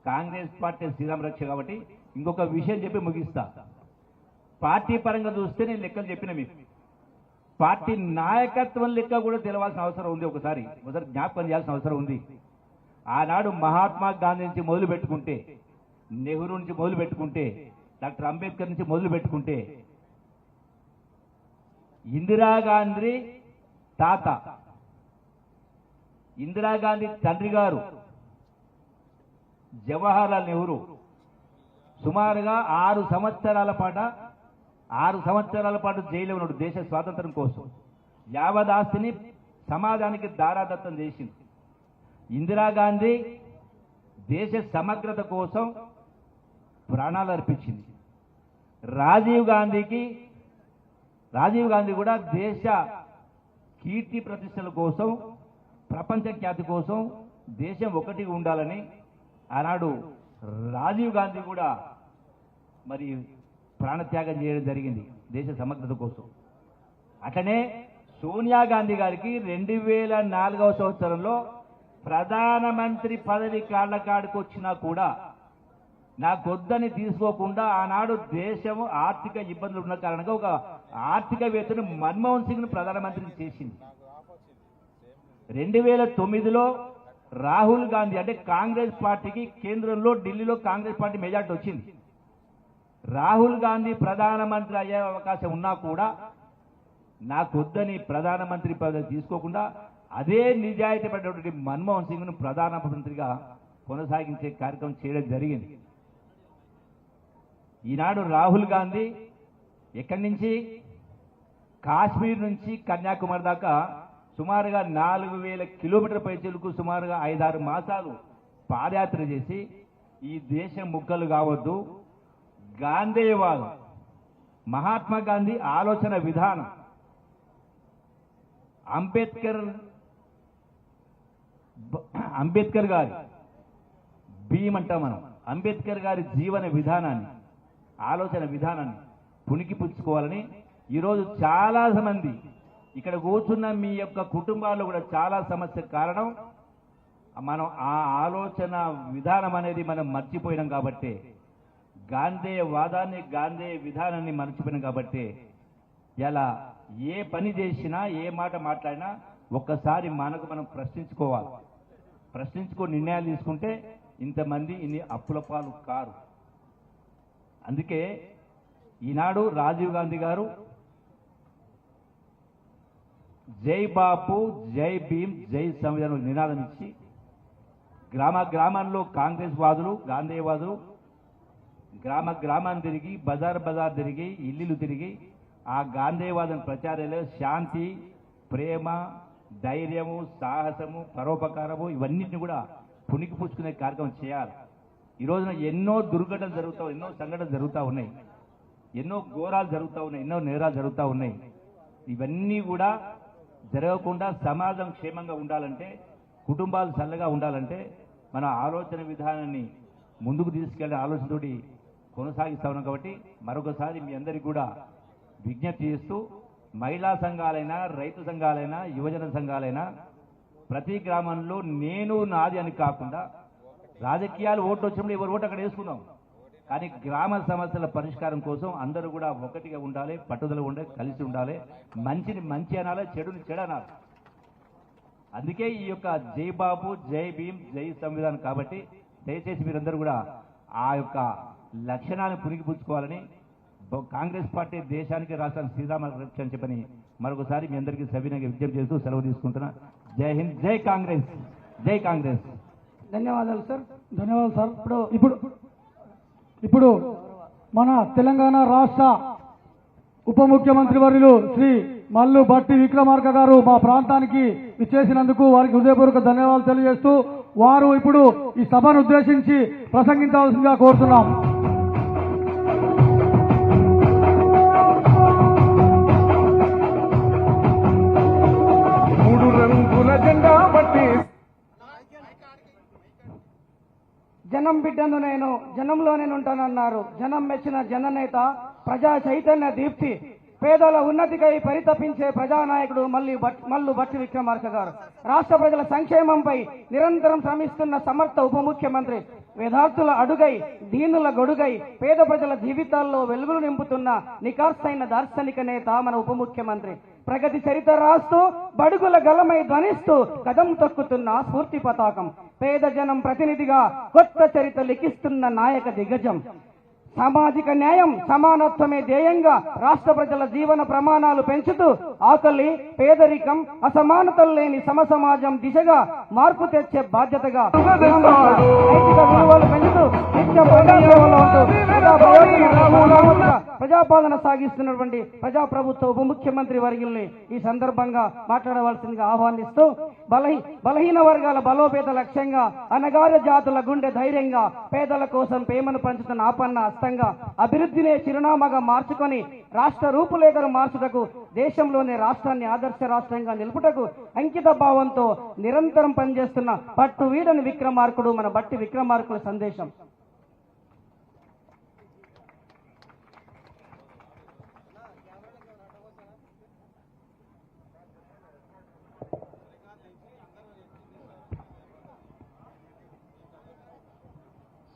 కాంగ్రెస్ పార్టీ శ్రీరామ రక్ష. కాబట్టి ఇంకొక విషయం చెప్పి ముగిస్తా. పార్టీ పరంగా చూస్తే నేను లెక్కలు చెప్పిన మీకు పార్టీ నాయకత్వం లెక్క కూడా తెలవాల్సిన అవసరం ఉంది. ఒకసారి జ్ఞాపకం చేయాల్సిన అవసరం ఉంది. ఆనాడు మహాత్మా గాంధీ నుంచి మొదలు పెట్టుకుంటే, నెహ్రూ నుంచి మొదలు పెట్టుకుంటే, డాక్టర్ అంబేద్కర్ నుంచి మొదలు పెట్టుకుంటే, ఇందిరాగాంధీ తాత, ఇందిరాగాంధీ తండ్రి గారు జవహర్లాల్ నెహ్రూ సుమారుగా 6 సంవత్సరాల పాటు జైల్లో ఉన్నాడు దేశ స్వాతంత్రం కోసం. యావదాస్తిని సమాజానికి దారాదత్తం చేసింది. ఇందిరాగాంధీ దేశ సమగ్రత కోసం ప్రాణాలు అర్పించింది. రాజీవ్ గాంధీ కూడా దేశ కీర్తి ప్రతిష్టల కోసం, ప్రపంచ ఖ్యాతి కోసం దేశం ఒకటిగా ఉండాలని ఆనాడు రాజీవ్ గాంధీ కూడా మరి ప్రాణత్యాగం చేయడం జరిగింది. దేశ సమగ్రత కోసం. అట్లనే సోనియా గాంధీ గారికి 2004వ సంవత్సరంలో ప్రధానమంత్రి పదవి కాళ్ళకాడికి వచ్చినా కూడా నాకొద్దని తీసుకోకుండా ఆనాడు దేశము ఆర్థిక ఇబ్బందులు ఉన్న కారణంగా ఒక ఆర్థికవేత్తను మన్మోహన్ సింగ్ను ప్రధానమంత్రిని చేసింది. 2009లో రాహుల్ గాంధీ అంటే కాంగ్రెస్ పార్టీకి కేంద్రంలో ఢిల్లీలో కాంగ్రెస్ పార్టీ మెజార్టీ వచ్చింది. రాహుల్ గాంధీ ప్రధానమంత్రి అయ్యే అవకాశం ఉన్నా కూడా నాకొద్దని ప్రధానమంత్రి పదవి తీసుకోకుండా అదే నిజాయితీ పడినటువంటి మన్మోహన్ సింగ్ను ప్రధానమంత్రిగా కొనసాగించే కార్యక్రమం చేయడం జరిగింది. ఈనాడు రాహుల్ గాంధీ ఎక్కడి నుంచి కాశ్మీర్ నుంచి కన్యాకుమారి దాకా సుమారుగా 4000 కిలోమీటర్ల పైచలకు సుమారుగా 5-6 మాసాలు పాదయాత్ర చేసి ఈ దేశం ముక్కలు కావద్దు, గాంధేయవాదం, మహాత్మా గాంధీ ఆలోచన విధానం, అంబేద్కర్ గారి భీమ్ అంటాం మనం, అంబేద్కర్ గారి జీవన విధానాన్ని ఆలోచన విధానాన్ని పుణికి పుచ్చుకోవాలని ఈరోజు చాలా మంది ఇక్కడ కూర్చున్న మీ యొక్క కుటుంబాల్లో కూడా చాలా సమస్య కారణం మనం ఆ ఆలోచన విధానం అనేది మనం మర్చిపోయినాం కాబట్టి, గాంధేయవాదాన్ని గాంధేయ విధానాన్ని మర్చిపోయినాం కాబట్టి ఇలా ఏ పని చేసినా ఏ మాట మాట్లాడినా ఒక్కసారి మనకు మనం ప్రశ్నించుకోవాలి. ప్రశ్నించుకొని నిర్ణయాలు తీసుకుంటే ఇంతమంది ఇన్ని అప్పుల పాలు కారు. అందుకే ఈనాడు రాజీవ్ గాంధీ గారు జై బాపు, జై భీమ్, జై సంవిధానం నినాదం ఇచ్చి గ్రామాల్లో కాంగ్రెస్ వాదులు, గాంధేయవాదులు గ్రామాన్ని తిరిగి బజార్ తిరిగి ఇల్లు తిరిగి ఆ గాంధేయవాదం ప్రచారాలు శాంతి, ప్రేమ, ధైర్యము, సాహసము, పరోపకారము ఇవన్నిటిని కూడా పుణికి పుచ్చుకునే కార్యక్రమం చేయాలి. ఈ రోజున ఎన్నో దుర్ఘటనలు జరుగుతూ, ఎన్నో సంఘటనలు జరుగుతూ ఉన్నాయి, ఎన్నో ఘోరాలు జరుగుతూ ఉన్నాయి, ఎన్నో నేరాలు జరుగుతూ ఉన్నాయి. ఇవన్నీ కూడా జరగకుండా సమాజం క్షేమంగా ఉండాలంటే, కుటుంబాలు చల్లగా ఉండాలంటే మన ఆలోచన విధానాన్ని ముందుకు తీసుకెళ్లే ఆలోచనతోటి కొనసాగిస్తా ఉన్నాం. కాబట్టి మరొకసారి మీ అందరికీ కూడా విజ్ఞప్తి చేస్తూ, మహిళా సంఘాలైనా, రైతు సంఘాలైనా, యువజన సంఘాలైనా ప్రతి గ్రామంలో నేను నాది అని కాకుండా, రాజకీయాలు ఓట్లు వచ్చినప్పుడు ఎవరు ఓటు అక్కడ వేసుకుందాం, కానీ గ్రామ సమస్యల పరిష్కారం కోసం అందరూ కూడా ఒకటిగా ఉండాలి, పట్టుదల ఉండాలి, కలిసి ఉండాలి, మంచిని మంచి అనాలి, చెడుని చెడు అనాలి. అందుకే ఈ యొక్క జై బాబు, జై భీమ్, జై సంవిధానం. కాబట్టి దయచేసి మీరందరూ కూడా ఆ యొక్క లక్షణాలను పుణికిపుచ్చుకోవాలని కాంగ్రెస్ పార్టీ దేశానికి, రాష్ట్రానికి శ్రీరామ రక్ష అని చెప్పని మరొకసారి మీ అందరికీ సవినయంగా విజ్ఞప్తి చేస్తూ సెలవు తీసుకుంటున్నా. జై హింద్, జై కాంగ్రెస్, జై కాంగ్రెస్. ధన్యవాదాలు సార్. ధన్యవాదాలు సార్. ఇప్పుడు మన తెలంగాణ రాష్ట్ర ఉప ముఖ్యమంత్రి వర్యులు శ్రీ మల్లు భట్టి విక్రమార్క గారు మా ప్రాంతానికి విచ్చేసినందుకు వారికి హృదయపూర్వక ధన్యవాదాలు తెలియజేస్తూ వారు ఇప్పుడు ఈ సభను ఉద్దేశించి ప్రసంగించవలసిందిగా కోరుతున్నాం. మూడు రంగుల జెండా బట్టి జనం బిడ్డను నేను, జనంలో నేను ఉంటానన్నారు. జనం మెచ్చిన జననేత, ప్రజా చైతన్య దీప్తి, పేదల ఉన్నతికై పరితపించే ప్రజానాయకుడు మల్లు భట్టి విక్రమార్క గారు. రాష్ట్ర ప్రజల సంక్షేమంపై నిరంతరం శ్రమిస్తున్న సమర్థ ఉప ముఖ్యమంత్రి, వేదార్థుల అడుగై, దీనుల గొడుగై, పేద ప్రజల జీవితాల్లో వెలుగులు నింపుతున్న నికార్సైన దార్శనిక నేత మన ఉప ముఖ్యమంత్రి. ప్రగతి చరిత్ర రాస్తూ బడుగుల గలమై ధ్వనిస్తూ కదం తొక్కుతున్న స్ఫూర్తి పతాకం. పేద జనం ప్రతినిధిగా కొత్త చరిత్ర లిఖిస్తున్న నాయక దిగ్గజం. సామాజిక న్యాయం, సమానత్వమే ధ్యేయంగా రాష్ట్ర ప్రజల జీవన ప్రమాణాలు పెంచుతూ ఆకలి, పేదరికం, అసమానతలు లేని సమాజం దిశగా మార్పు తెచ్చే బాధ్యతగా నైతిక విలువలు పెంచుతూ నిత్య ప్రజాసేవలో ఉంటూ ప్రజాపాలన సాగిస్తున్నటువంటి ప్రజాప్రభుత్వ ఉప ముఖ్యమంత్రి వర్యుల్ని ఈ సందర్భంగా మాట్లాడవలసిందిగా ఆహ్వానిస్తూ, బలహీన వర్గాల బలోపేత లక్ష్యంగా, అనగార్య జాతుల గుండె ధైర్యంగా, పేదల కోసం ప్రేమను పంచుతున్న ఆపన్న హస్తంగా, అభివృద్ధినే చిరునామాగా మార్చుకొని రాష్ట్ర రూపురేఖను మార్చుటకు, దేశంలోనే రాష్ట్రాన్ని ఆదర్శ రాష్ట్రంగా నిలుపుటకు అంకిత భావంతో నిరంతరం పనిచేస్తున్న పట్టు వీడని విక్రమార్కుడు మన భట్టి విక్రమార్కుల సందేశం.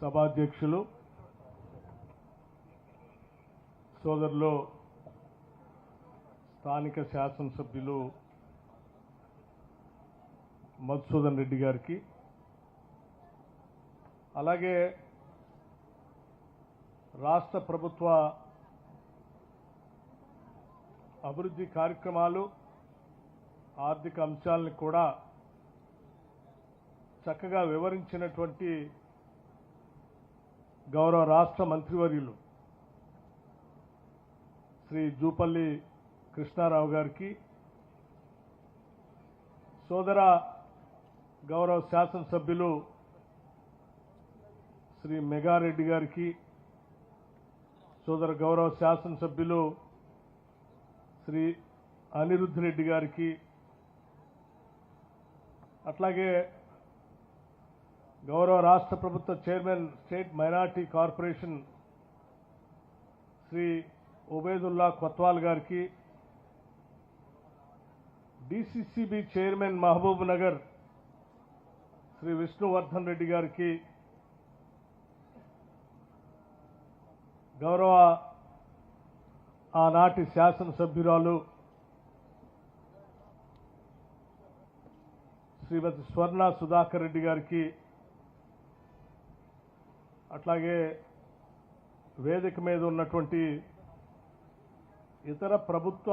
సభాధ్యక్షులు సోదరులు స్థానిక శాసనసభ్యులు మధుసూదన్ రెడ్డి గారికి, అలాగే రాష్ట్ర ప్రభుత్వ అభివృద్ధి కార్యక్రమాలు ఆర్థిక అంశాలను కూడా చక్కగా వివరించినటువంటి గౌరవ రాష్ట్ర మంత్రివర్యులు శ్రీ జూపల్లి కృష్ణారావు గారికి, సోదర గౌరవ శాసనసభ్యులు శ్రీ మెగారెడ్డి గారికి, సోదర గౌరవ శాసనసభ్యులు శ్రీ అనిరుద్ధ్ రెడ్డి గారికి, అట్లాగే గౌరవ రాష్ట్ర ప్రభుత్వ chairman state minority corporation Shri Ubedullah Kotwal గారికి, డిసిసిబి చైర్మన్ మహబూబ్ నగర్ శ్రీ విష్ణువర్ధన్ రెడ్డి గారికి, గౌరవ ఆనాటి శాసనసభ్యురాలు శ్రీమతి స్వర్ణ సుధాకర్ రెడ్డి గారికి, అట్లాగే వేదిక మీద ఉన్నటువంటి ఇతర ప్రభుత్వ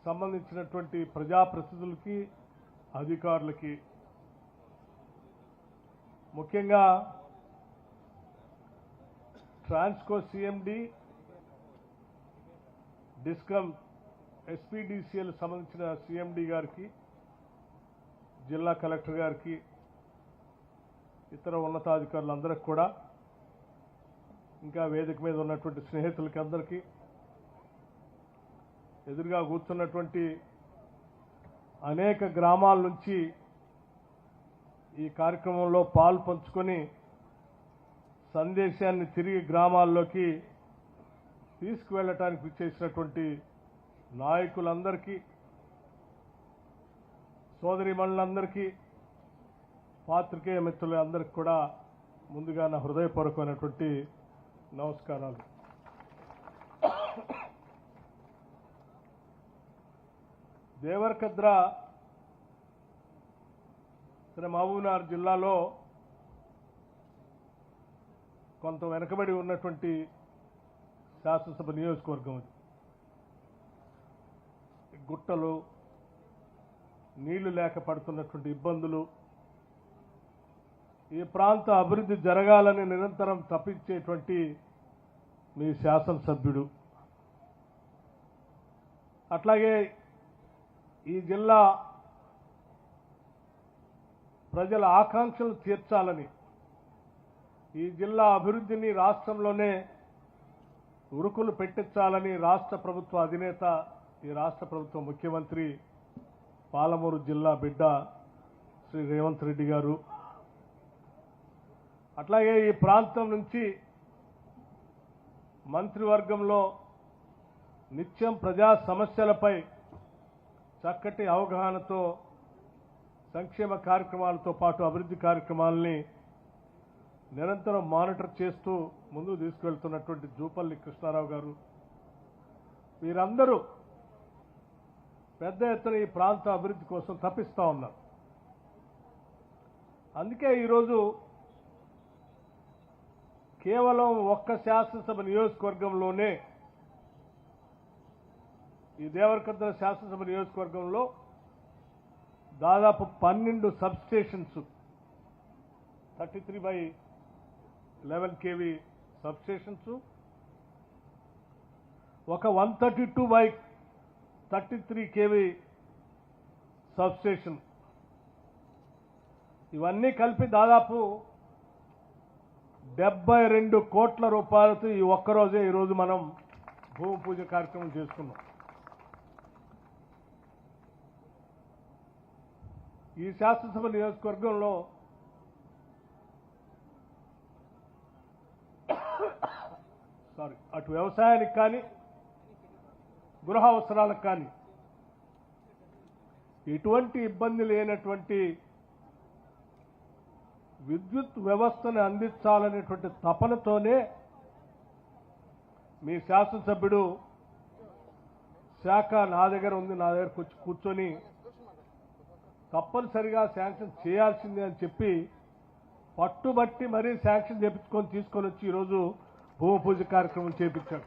సంబంధించినటువంటి ప్రజాప్రతినిధులకి, అధికారులకి, ముఖ్యంగా ట్రాన్స్కో సిఎండి, డిస్కమ్ ఎస్పీడీసీఎల్ సంబంధించిన సిఎండి గారికి, జిల్లా కలెక్టర్ గారికి, ఇతర ఉన్నతాధికారులందరికీ కూడా, ఇంకా వేదిక మీద ఉన్నటువంటి స్నేహితులకి అందరికీ, ఎదురుగా కూర్చున్నటువంటి అనేక గ్రామాల నుంచి ఈ కార్యక్రమంలో పాలు పంచుకొని సందేశాన్ని తిరిగి గ్రామాల్లోకి తీసుకువెళ్ళటానికి విచ్చేసినటువంటి నాయకులందరికీ, సోదరీమణులందరికీ, పాత్రికేయ మిత్రులందరికీ కూడా ముందుగా నా హృదయపూర్వకమైనటువంటి నమస్కారాలు. దేవరకద్ర మహబూబ్నగర్ జిల్లాలో కొంత వెనకబడి ఉన్నటువంటి శాసనసభ నియోజకవర్గం అది. గుట్టలు, నీళ్లు లేక పడుతున్నటువంటి ఇబ్బందులు, ఈ ప్రాంత అభివృద్ధి జరగాలని నిరంతరం తప్పించేటువంటి మీ శాసనసభ్యుడు, అట్లాగే ఈ జిల్లా ప్రజల ఆకాంక్షలు తీర్చాలని, ఈ జిల్లా అభివృద్ధిని రాష్ట్రంలోనే ఉరుకులు పెట్టించాలని రాష్ట్ర ప్రభుత్వ అధినేత, ఈ రాష్ట్ర ప్రభుత్వ ముఖ్యమంత్రి, పాలమూరు జిల్లా బిడ్డ శ్రీ రేవంత్ రెడ్డి గారు, అట్లాగే ఈ ప్రాంతం నుంచి మంత్రివర్గంలో నిత్యం ప్రజా సమస్యలపై చక్కటి అవగాహనతో సంక్షేమ కార్యక్రమాలతో పాటు అభివృద్ధి కార్యక్రమాలని నిరంతరం మానిటర్ చేస్తూ ముందుకు తీసుకెళ్తున్నటువంటి జూపల్లి కృష్ణారావు గారు, వీరందరూ పెద్ద ఎత్తున ఈ ప్రాంత అభివృద్ధి కోసం తప్పిస్తా ఉన్నారు. అందుకే ఈరోజు కేవలం ఒక్క శాసనసభ నియోజకవర్గంలోనే, ఈ దేవరకద్ర శాసనసభ నియోజకవర్గంలో దాదాపు 12 sub stations, 33/11 kV sub stations, ఒక 132/33 kV సబ్ స్టేషన్, ఇవన్నీ కలిపి దాదాపు 72 కోట్ల రూపాయలతో ఈ ఒక్కరోజే ఈరోజు మనం భూమి పూజ కార్యక్రమం చేసుకున్నాం. ఈ శాసనసభ నియోజకవర్గంలో అటు వ్యవసాయానికి కానీ, గృహ అవసరాలకు కానీ ఎటువంటి ఇబ్బంది లేనటువంటి విద్యుత్ వ్యవస్థను అందించాలనేటువంటి తపనతోనే మీ శాసనసభ్యుడు శాఖ నా దగ్గర ఉంది, నా దగ్గరకు వచ్చి కూర్చొని తప్పనిసరిగా శాంక్షన్ చేయాల్సిందే అని చెప్పి పట్టుబట్టి మరీ శాంక్షన్ తీసుకొని వచ్చి ఈరోజు భూమి పూజ కార్యక్రమం చేపించాడు.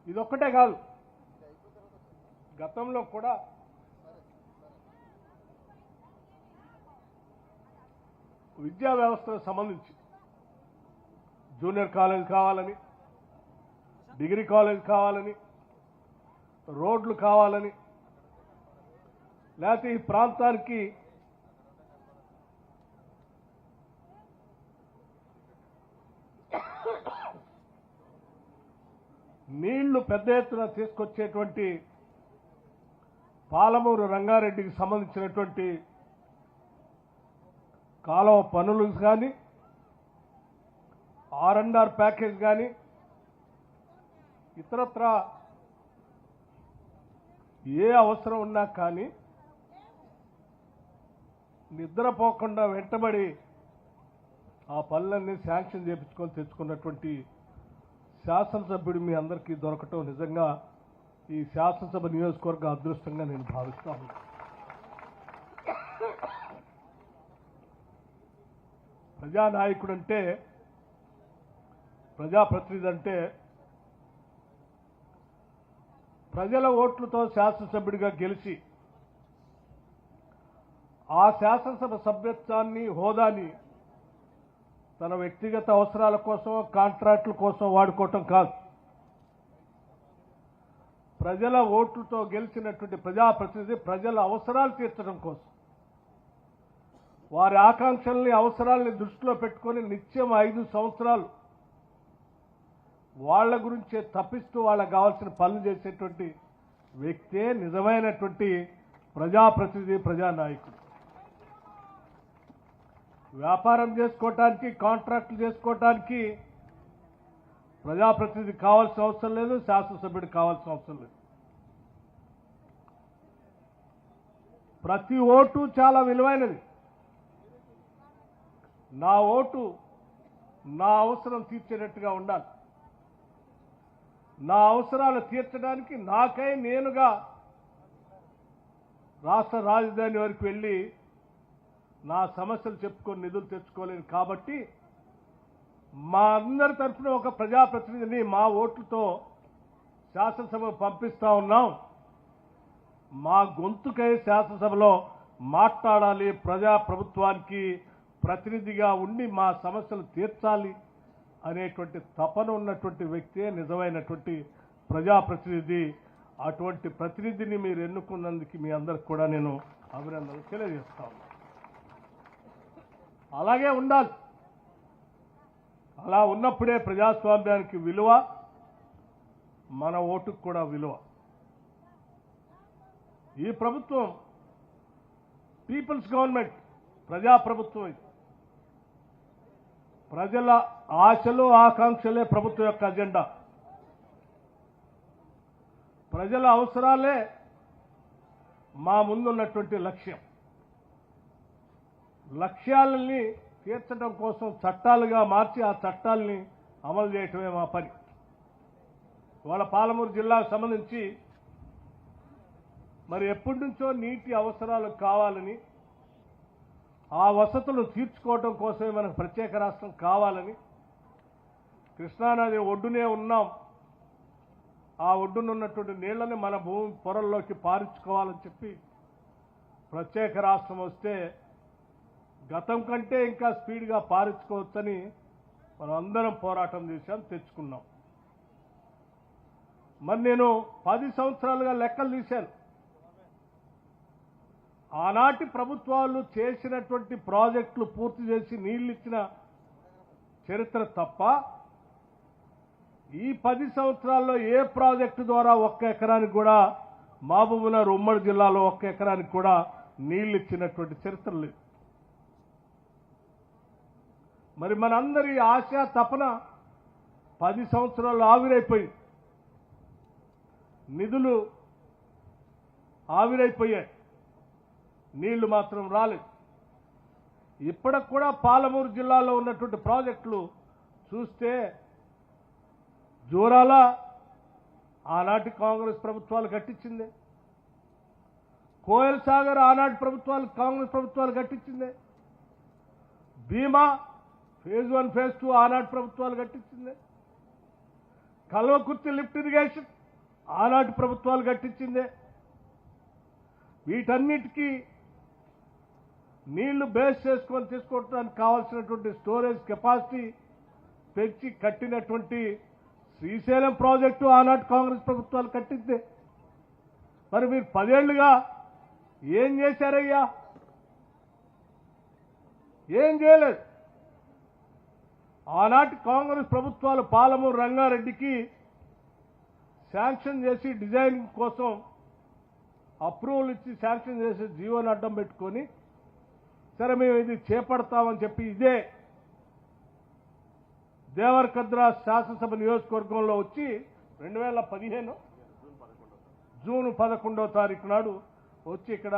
ఇదొక్కటే కాదు, గతంలో కూడా విద్యా వ్యవస్థకు సంబంధించి జూనియర్ కాలేజ్ కావాలని, డిగ్రీ కాలేజ్ కావాలని, రోడ్లు కావాలని, లేకపోతే ఈ ప్రాంతానికి నీళ్లు పెద్ద ఎత్తున తీసుకొచ్చేటువంటి పాలమూరు రంగారెడ్డికి సంబంధించినటువంటి కాలువ పనులు కానీ, R&R ప్యాకేజ్ కానీ, ఇతరత్ర ఏ అవసరం ఉన్నా కానీ నిద్రపోకుండా వెంటబడి ఆ పనులన్నీ శాంక్షన్ చేయించుకొని తెచ్చుకున్నటువంటి శాసనసభ్యుడు మీ అందరికీ దొరకటం నిజంగా ఈ శాసనసభ నియోజకవర్గ అదృష్టంగా నేను భావిస్తాను. ప్రజానాయకుడు అంటే, ప్రజాప్రతినిధి అంటే ప్రజల ఓట్లతో శాసనసభ్యుడిగా గెలిచి ఆ శాసనసభ సభ్యత్వాన్ని, హోదాని తన వ్యక్తిగత అవసరాల కోసం, కాంట్రాక్టుల కోసం వాడుకోవటం కాదు. ప్రజల ఓట్లతో గెలిచినటువంటి ప్రజాప్రతినిధి ప్రజల అవసరాలు తీర్చడం కోసం, వారి ఆకాంక్షల్ని, అవసరాలని దృష్టిలో పెట్టుకొని నిత్యం 5 సంవత్సరాలు వాళ్ళ గురించే తప్పిస్తూ వాళ్ళకు కావాల్సిన పనులు చేసేటువంటి వ్యక్తే నిజమైనటువంటి ప్రజాప్రతినిధి, ప్రజానాయకుడు. వ్యాపారం చేసుకోవటానికి, కాంట్రాక్టులు చేసుకోవటానికి ప్రజాప్రతినిధి కావాల్సిన అవసరం లేదు, శాసనసభ్యుడు కావాల్సిన అవసరం లేదు. ప్రతి ఓటు చాలా విలువైనది. నా ఓటు నా అవసరం తీర్చేటట్టుగా ఉండాలి. నా అవసరాలు తీర్చడానికి నాకై నేనుగా రాష్ట్ర రాజధాని వరకు వెళ్ళి నా సమస్యలు చెప్పుకొని నిధులు తెచ్చుకోలేను. కాబట్టి మా అందరి తరఫున ఒక ప్రజాప్రతినిధిని మా ఓట్లతో శాసనసభకు పంపిస్తా ఉన్నాం. మా గొంతుకై శాసనసభలో మాట్లాడాలి, ప్రభుత్వానికి ప్రతినిధిగా ఉండి మా సమస్యలు తీర్చాలి అనేటువంటి తపన ఉన్నటువంటి వ్యక్తే నిజమైనటువంటి ప్రజాప్రతినిధి. అటువంటి ప్రతినిధిని మీరు ఎన్నుకున్నందుకు మీ అందరికి కూడా నేను అభినందనలు తెలియజేస్తాను. అలాగే ఉండాలి. అలా ఉన్నప్పుడే ప్రజాస్వామ్యానికి విలువ, మన ఓటుకు కూడా విలువ. ఈ ప్రభుత్వం పీపుల్స్ గవర్నమెంట్, ప్రజాప్రభుత్వం. ఇది ప్రజల ఆశలు, ఆకాంక్షలే ప్రభుత్వం యొక్క అజెండా. ప్రజల అవసరాలే మా ముందున్నటువంటి లక్ష్యం. లక్ష్యాలని తీర్చడం కోసం చట్టాలుగా మార్చి ఆ చట్టాలని అమలు చేయటమే మా పని. వాళ్ళ పాలమూరు జిల్లాకు సంబంధించి మరి ఎప్పటి నుంచో నీటి అవసరాలు కావాలని, ఆ వసతులు తీర్చుకోవడం కోసమే మనకు ప్రత్యేక రాష్ట్రం కావాలని, కృష్ణానది ఒడ్డునే ఉన్నాం, ఆ ఒడ్డునున్నటువంటి నీళ్లని మన భూమి పొరల్లోకి పారించుకోవాలని చెప్పి ప్రత్యేక రాష్ట్రం వస్తే గతం కంటే ఇంకా స్పీడ్గా పారించుకోవచ్చని మనం అందరం పోరాటం చేశాం, తెచ్చుకున్నాం. మరి నేను 10 సంవత్సరాలుగా లెక్కలు తీశాను. ఆనాటి ప్రభుత్వాలు చేసినటువంటి ప్రాజెక్టులు పూర్తి చేసి నీళ్లు ఇచ్చిన చరిత్ర తప్ప ఈ 10 సంవత్సరాల్లో ఏ ప్రాజెక్టు ద్వారా 1 ఎకరానికి కూడా, మహబూబ్నగర్ ఉమ్మడి జిల్లాలో 1 ఎకరానికి కూడా నీళ్లు ఇచ్చినటువంటి చరిత్ర లేదు. మరి మనందరి ఆశ, తపన 10 సంవత్సరాలు ఆవిరైపోయింది. నిధులు ఆవిరైపోయాయి, నీళ్లు మాత్రం రాలేదు. ఇప్పటికి కూడా పాలమూరు జిల్లాలో ఉన్నటువంటి ప్రాజెక్టులు చూస్తే జోరాల ఆనాటి కాంగ్రెస్ ప్రభుత్వాలు కట్టించిందే, కోయల్ సాగర్ ఆనాటి ప్రభుత్వాలు కాంగ్రెస్ ప్రభుత్వాలు కట్టించిందే, భీమా ఫేజ్ 1 ఫేజ్ 2 ఆనాటి ప్రభుత్వాలు కట్టించిందే, కల్వకుర్తి లిఫ్ట్ ఇరిగేషన్ ఆనాటి ప్రభుత్వాలు కట్టించిందే. వీటన్నిటికీ నీళ్లు బేస్ చేసుకొని తీసుకోవడానికి కావాల్సినటువంటి స్టోరేజ్ కెపాసిటీ పెంచి కట్టినటువంటి శ్రీశైలం ప్రాజెక్టు ఆనాటి కాంగ్రెస్ ప్రభుత్వాలు కట్టిందే. మరి మీరు 10 ఏళ్లుగా ఏం చేశారయ్యా? ఏం చేయలేదు. ఆనాటి కాంగ్రెస్ ప్రభుత్వాలు పాలమూరు రంగారెడ్డికి శాంక్షన్ చేసి డిజైనింగ్ కోసం అప్రూవల్ ఇచ్చి శాంక్షన్ చేసి జీవోని అడ్డం పెట్టుకొని సరే మేము ఇది చేపడతామని చెప్పి ఇదే దేవరకద్ర శాసనసభ నియోజకవర్గంలో వచ్చి 2015 జూన్ 11వ తారీఖు నాడు వచ్చి ఇక్కడ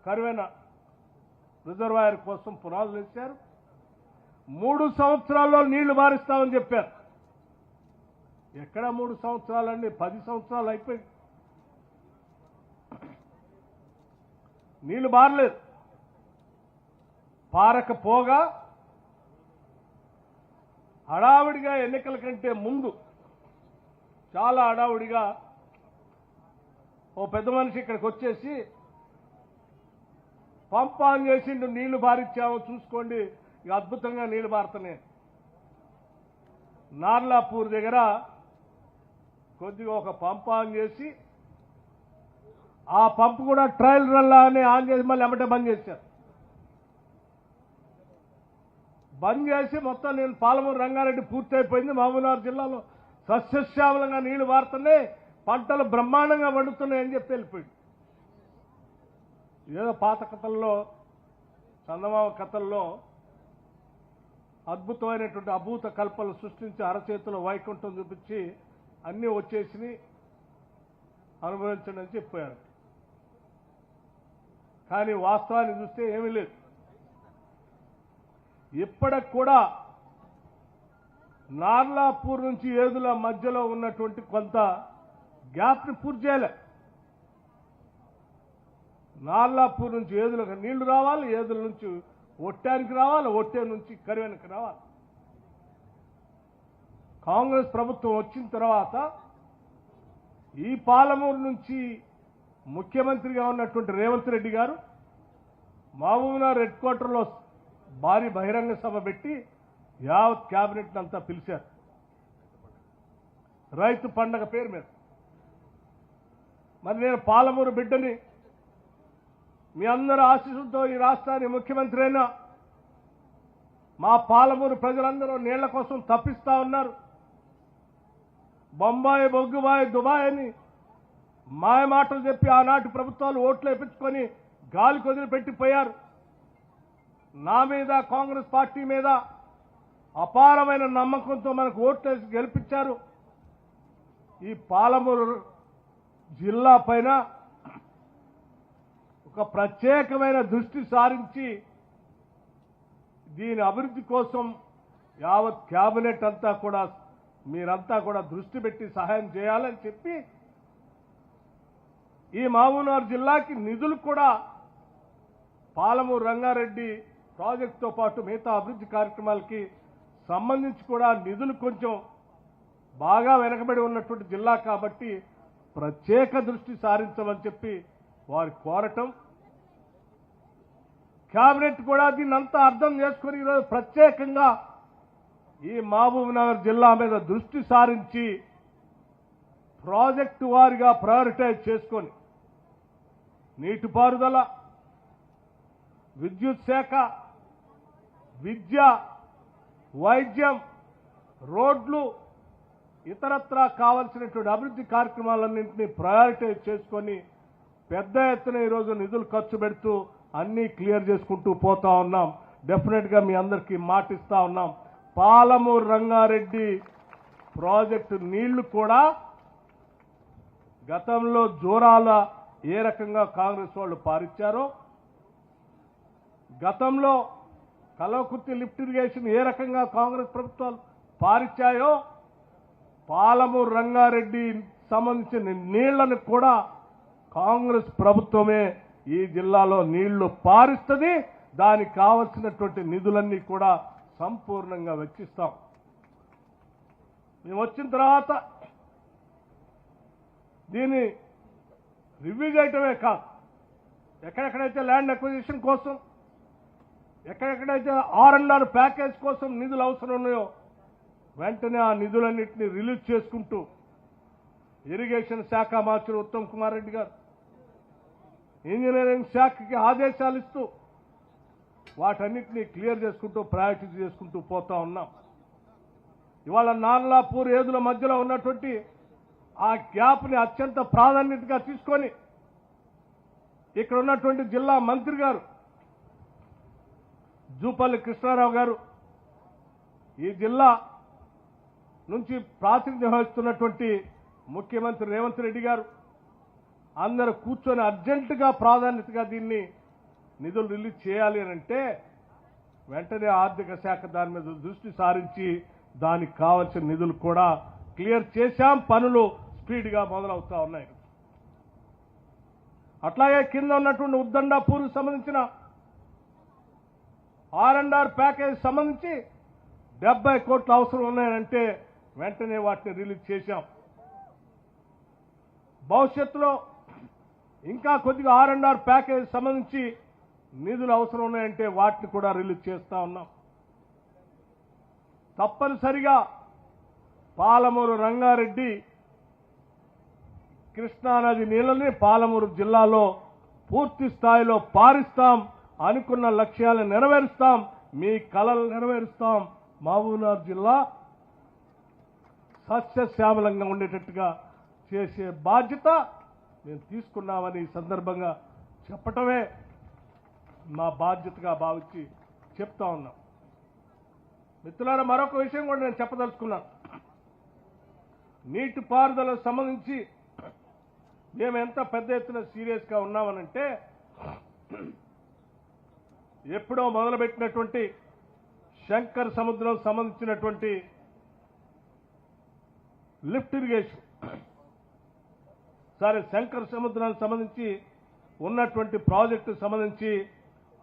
కర్వెన రిజర్వాయర్ కోసం పునాదులు వేశారు. 3 సంవత్సరాల్లో నీళ్లు మారుస్తామని చెప్పారు. ఎక్కడ 3 సంవత్సరాలండి, 10 సంవత్సరాలు అయిపోయింది, నీళ్లు మారలేదు. పారకపోగా హడావుడిగా ఎన్నికల కంటే ముందు చాలా హడావుడిగా ఓ పెద్ద మనిషి ఇక్కడికి వచ్చేసి పంప్ ఆన్ చేసిండు, నీళ్లు బారిచ్చామో చూసుకోండి, ఇక అద్భుతంగా నీళ్లు బారుతున్నాయి. నార్లాపూర్ దగ్గర కొద్దిగా ఒక పంప్ ఆన్ చేసి ఆ పంప్ కూడా ట్రయల్ రన్ లాగానే ఆన్ చేసి మళ్ళీ ఎమ్మటే బంద్ చేశారు. బంద్ చేసి మొత్తం నేను పాలమూరు రంగారెడ్డి పూర్తయిపోయింది, మహబూబ్నగర్ జిల్లాలో సస్యశ్యామలంగా నీళ్లు మారుతున్నాయి, పంటలు బ్రహ్మాండంగా పండుతున్నాయని చెప్పి వెళ్ళిపోయింది. ఏదో పాత కథల్లో చందమామ కథల్లో అద్భుతమైనటువంటి అభూత కల్పనలు సృష్టించి అరచేతిలో వైకుంఠం చూపించి అన్నీ వచ్చేసి అనుభవించండి అని చెప్పారు. కానీ వాస్తవాన్ని చూస్తే ఏమీ లేదు. ఇప్పటికి కూడా నార్లాపూర్ నుంచి ఏదుల మధ్యలో ఉన్నటువంటి కొంత గ్యాప్ని పూర్తి చేయలే. నార్లాపూర్ నుంచి ఏదులకు నీళ్లు రావాలి, ఏదుల నుంచి ఒట్టానికి రావాలి, ఒట్టే నుంచి కరివెనకి రావాలి. కాంగ్రెస్ ప్రభుత్వం వచ్చిన తర్వాత ఈ పాలమూరు నుంచి ముఖ్యమంత్రిగా ఉన్నటువంటి రేవంత్ రెడ్డి గారు మహబూబ్నగర్ హెడ్ క్వార్టర్లో భారీ బహిరంగ సభ పెట్టి యావత్ క్యాబినెట్ అంతా పిలిచారు. రైతు పండగ పేరు మీద. మరి నేను పాలమూరు బిడ్డని, మీ అందరి ఆశీస్సులతో ఈ రాష్ట్రానికి ముఖ్యమంత్రి అయినా మా పాలమూరు ప్రజలందరూ నీళ్ల కోసం తప్పిస్తా ఉన్నారు. బొంబాయి, బొగ్గుబాయి, దుబాయ్ అని మాయ మాటలు చెప్పి ఆనాటి ప్రభుత్వాలు ఓట్లు వేయించుకొని గాలి కొదిలిపెట్టిపోయారు. నా మీద, కాంగ్రెస్ పార్టీ మీద అపారమైన నమ్మకంతో మనకు ఓట్లు వేసి గెలిపించారు. ఈ పాలమూరు జిల్లా పైన ఒక ప్రత్యేకమైన దృష్టి సారించి దీని అభివృద్ధి కోసం యావత్ క్యాబినెట్ అంతా కూడా మీరంతా కూడా దృష్టి పెట్టి సహాయం చేయాలని చెప్పి ఈ మహబూబ్నగర్ జిల్లాకి నిధులు కూడా పాలమూరు రంగారెడ్డి ప్రాజెక్టుతో పాటు మిగతా అభివృద్ధి కార్యక్రమాలకి సంబంధించి కూడా నిధులు కొంచెం బాగా వెనకబడి ఉన్నటువంటి జిల్లా కాబట్టి ప్రత్యేక దృష్టి సారించమని చెప్పి వారు కోరటం, కేబినెట్ కూడా దీన్ని అంతా అర్థం చేసుకుని ఈరోజు ప్రత్యేకంగా ఈ మహబూబ్నగర్ జిల్లా మీద దృష్టి సారించి ప్రాజెక్టు వారిగా ప్రయారిటైజ్ చేసుకొని నీటిపారుదల, విద్యుత్ శాఖ, విద్య, వైద్యం, రోడ్లు, ఇతరత్రా కావాల్సినటువంటి అభివృద్ధి కార్యక్రమాలన్నింటినీ ప్రయారిటైజ్ చేసుకొని పెద్ద ఎత్తున ఈరోజు నిధులు ఖర్చు పెడుతూ అన్నీ క్లియర్ చేసుకుంటూ పోతా ఉన్నాం. డెఫినెట్గా మీ అందరికీ మాటిస్తా ఉన్నాం. పాలమూరు రంగారెడ్డి ప్రాజెక్టు నీళ్లు కూడా గతంలో జోరాల ఏ రకంగా కాంగ్రెస్ వాళ్ళు పారిచ్చారో, గతంలో కల్వకుర్తి లిఫ్ట్ ఇరిగేషన్ ఏ రకంగా కాంగ్రెస్ ప్రభుత్వాలు పారిచ్చాయో, పాలమూరు రంగారెడ్డి సంబంధించిన నీళ్లను కూడా కాంగ్రెస్ ప్రభుత్వమే ఈ జిల్లాలో నీళ్లు పారిస్తుంది. దానికి కావలసినటువంటి నిధులన్నీ కూడా సంపూర్ణంగా వెచ్చిస్తాం. మేము వచ్చిన తర్వాత దీన్ని రివ్యూ చేయటమే కాదు, ఎక్కడెక్కడైతే ల్యాండ్ అక్విజిషన్ కోసం, ఎక్కడెక్కడైతే R&R ప్యాకేజ్ కోసం నిధులు అవసరం ఉన్నాయో వెంటనే ఆ నిధులన్నింటినీ రిలీజ్ చేసుకుంటూ ఇరిగేషన్ శాఖ మంత్రి ఉత్తమ్ కుమార్ రెడ్డి గారు ఇంజనీరింగ్ శాఖకి ఆదేశాలు ఇస్తూ వాటన్నిటినీ క్లియర్ చేసుకుంటూ ప్రయారిటీ చేసుకుంటూ పోతా ఉన్నాం. ఇవాళ నార్లాపూర్ ఏదుల మధ్యలో ఉన్నటువంటి ఆ గ్యాప్ని అత్యంత ప్రాధాన్యతగా తీసుకొని ఇక్కడ ఉన్నటువంటి జిల్లా మంత్రి గారు జూపల్లి కృష్ణారావు గారు, ఈ జిల్లా నుంచి ప్రాతినిధ్యం వహిస్తున్నటువంటి ముఖ్యమంత్రి రేవంత్ రెడ్డి గారు అందరూ కూర్చొని అర్జెంటుగా ప్రాధాన్యతగా దీన్ని నిధులు రిలీజ్ చేయాలి అని అంటే వెంటనే ఆర్థిక శాఖ దాని మీద దృష్టి సారించి దానికి కావాల్సిన నిధులు కూడా క్లియర్ చేశాం. పనులు స్పీడ్గా మొదలవుతా ఉన్నాయి. అట్లాగే కింద ఉన్నటువంటి ఉద్దండాపూర్కి సంబంధించిన R&R ప్యాకేజ్ సంబంధించి 70 కోట్ల అవసరం ఉన్నాయంటే వెంటనే వాటిని రిలీజ్ చేశాం. భవిష్యత్తులో ఇంకా కొద్దిగా R&R ప్యాకేజ్ సంబంధించి నిధులు అవసరం ఉన్నాయంటే వాటిని కూడా రిలీజ్ చేస్తా ఉన్నాం. తప్పనిసరిగా పాలమూరు రంగారెడ్డి కృష్ణానది నీళ్ళని పాలమూరు జిల్లాలో పూర్తి స్థాయిలో పారిస్తాం, అనుకున్న లక్ష్యాలను నెరవేరుస్తాం, మీ కలలు నెరవేరుస్తాం. మహబూబ్నగర్ జిల్లా సస్యశ్యామలంగా ఉండేటట్టుగా చేసే బాధ్యత మేము తీసుకున్నామని ఈ సందర్భంగా చెప్పటమే మా బాధ్యతగా భావించి చెప్తా ఉన్నాం. మిత్రులారా, మరొక విషయం కూడా నేను చెప్పదలుచుకున్నాను. నీటిపారుదలకు సంబంధించి మేము ఎంత పెద్ద ఎత్తున సీరియస్గా ఉన్నామనంటే ఎప్పుడో మొదలుపెట్టినటువంటి శంకర్ సముద్రం సంబంధించినటువంటి లిఫ్ట్ ఇరిగేషన్, సరే శంకర్ సముద్రానికి సంబంధించి ఉన్నటువంటి ప్రాజెక్టు సంబంధించి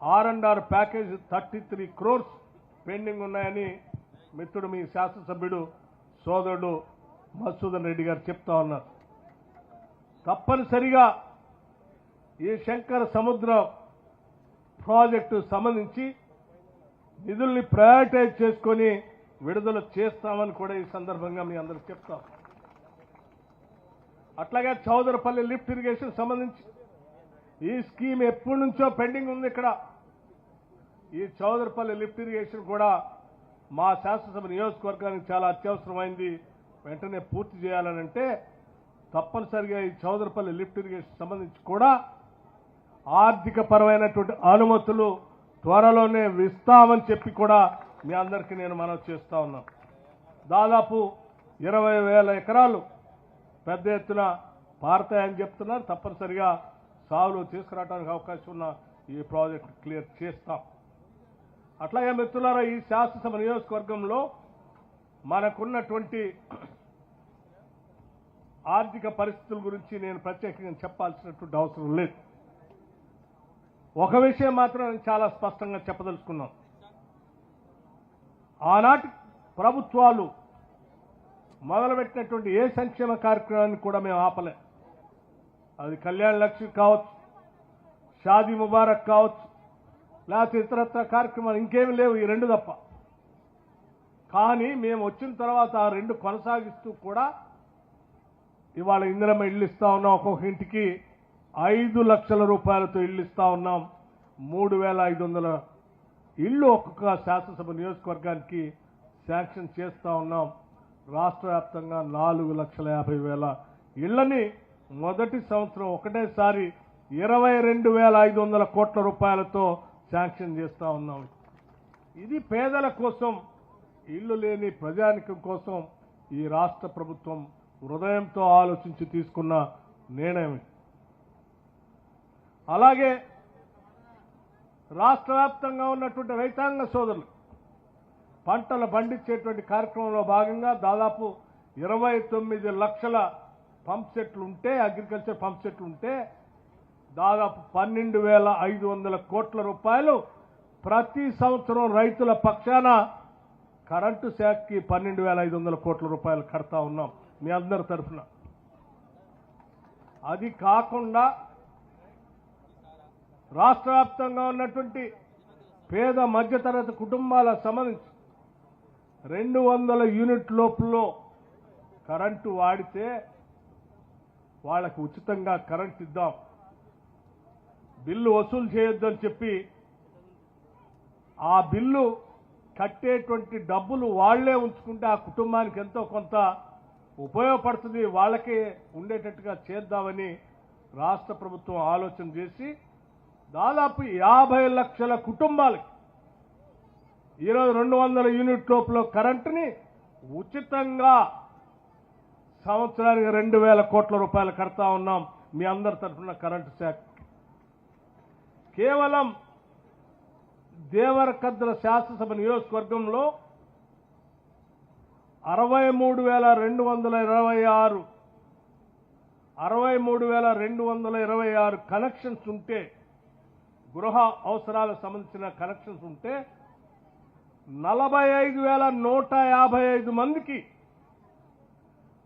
R&R ప్యాకేజ్ 33 crores పెండింగ్ ఉన్నాయని మిత్రుడు మీ శాసనసభ్యుడు సోదరుడు మధుసూదన్ రెడ్డి గారు చెప్తా ఉన్నారు. తప్పనిసరిగా ఈ శంకర్ సముద్రం ప్రాజెక్టు సంబంధించి నిధుల్ని ప్రయారిటైజ్ చేసుకొని విడుదల చేస్తామని కూడా ఈ సందర్భంగా మీ అందరికి చెప్తాం. అట్లాగే చౌదరపల్లి లిఫ్ట్ ఇరిగేషన్ సంబంధించి ఈ స్కీమ్ ఎప్పటి నుంచో పెండింగ్ ఉంది. ఇక్కడ ఈ చౌదరపల్లి లిఫ్ట్ ఇరిగేషన్ కూడా మా శాసనసభ నియోజకవర్గానికి చాలా అత్యవసరమైంది, వెంటనే పూర్తి చేయాలనంటే తప్పనిసరిగా ఈ చౌదరపల్లి లిఫ్ట్ ఇరిగేషన్ సంబంధించి కూడా ఆర్థిక పరమైనటువంటి అనుమతులు త్వరలోనే ఇస్తామని చెప్పి కూడా మీ అందరికీ నేను మనవి చేస్తా ఉన్నాను. దాదాపు 20,000 ఎకరాలు పెద్ద ఎత్తున పారతాయని చెప్తున్నారు. తప్పనిసరిగా సాగులో తీసుకురావడానికి అవకాశం ఉన్న ఈ ప్రాజెక్ట్ క్లియర్ చేస్తాం. అట్లాగే మిత్రులారా, ఈ శాసనసభ నియోజకవర్గంలో మనకున్నటువంటి ఆర్థిక పరిస్థితుల గురించి నేను ప్రత్యేకంగా చెప్పాల్సినటువంటి అవసరం లేదు. ఒక విషయం మాత్రం నేను చాలా స్పష్టంగా చెప్పదలుచుకున్నాం. ఆనాటి ప్రభుత్వాలు మొదలుపెట్టినటువంటి ఏ సంక్షేమ కార్యక్రమాన్ని కూడా మేము ఆపలే. అది కళ్యాణ లక్ష్మి కావచ్చు, షాదీ ముబారక్ కావచ్చు, లేకపోతే ఇతరత్ర కార్యక్రమాలు ఇంకేమి లేవు, ఈ రెండు తప్ప. కానీ మేము వచ్చిన తర్వాత ఆ రెండు కొనసాగిస్తూ కూడా ఇవాళ ఇందిరమ్మ ఇళ్ళు ఇస్తా ఉన్నాం. ఒక్కొక్క ఇంటికి 5 లక్షల రూపాయలతో ఇళ్ళు ఇస్తా ఉన్నాం. 3,500 ఇళ్ళు ఒక్కొక్క శాసనసభ నియోజకవర్గానికి శాంక్షన్ చేస్తా ఉన్నాం. రాష్ట్ర వ్యాప్తంగా 4,50,000 ఇళ్లని మొదటి సంవత్సరం ఒకటేసారి 22,500 కోట్ల రూపాయలతో శాంక్షన్ చేస్తా ఉన్నాం. ఇది పేదల కోసం, ఇల్లు లేని ప్రజానికం కోసం ఈ రాష్ట్ర ప్రభుత్వం హృదయంతో ఆలోచించి తీసుకున్న నేనేమి. అలాగే రాష్ట్ర వ్యాప్తంగా ఉన్నటువంటి రైతాంగ సోదరులు పంటలు పండించేటువంటి కార్యక్రమంలో భాగంగా దాదాపు 29 లక్షల పంప్ సెట్లు ఉంటే, అగ్రికల్చర్ పంప్ సెట్లు ఉంటే దాదాపు 12,500 కోట్ల రూపాయలు ప్రతి సంవత్సరం రైతుల పక్షాన కరెంటు శాఖకి 12,500 కోట్ల రూపాయలు కడతా ఉన్నాం మీ అందరి తరఫున. అది కాకుండా రాష్ట్ర వ్యాప్తంగా ఉన్నటువంటి పేద మధ్యతరగతి కుటుంబాలకు సంబంధించి 200 యూనిట్ లోపులో కరెంటు వాడితే వాళ్ళకి ఉచితంగా కరెంట్ ఇద్దాం, బిల్లు వసూలు చేయొద్దని చెప్పి ఆ బిల్లు కట్టేటువంటి డబ్బులు వాళ్లే ఉంచుకుంటే ఆ కుటుంబానికి ఎంతో కొంత ఉపయోగపడుతుంది, వాళ్ళకే ఉండేటట్టుగా చేద్దామని రాష్ట్ర ప్రభుత్వం ఆలోచన చేసి దాదాపు 50 లక్షల కుటుంబాలకి ఈరోజు 200 యూనిట్ లోపల కరెంటుని ఉచితంగా సంవత్సరానికి 2,000 కోట్ల రూపాయలు కడతా ఉన్నాం మీ అందరి తరఫున కరెంటు శాఖ. కేవలం దేవరకద్ర శాసనసభ నియోజకవర్గంలో 63,226 కనెక్షన్స్ ఉంటే, గృహ అవసరాలకు సంబంధించిన కనెక్షన్స్ ఉంటే 45,155 మందికి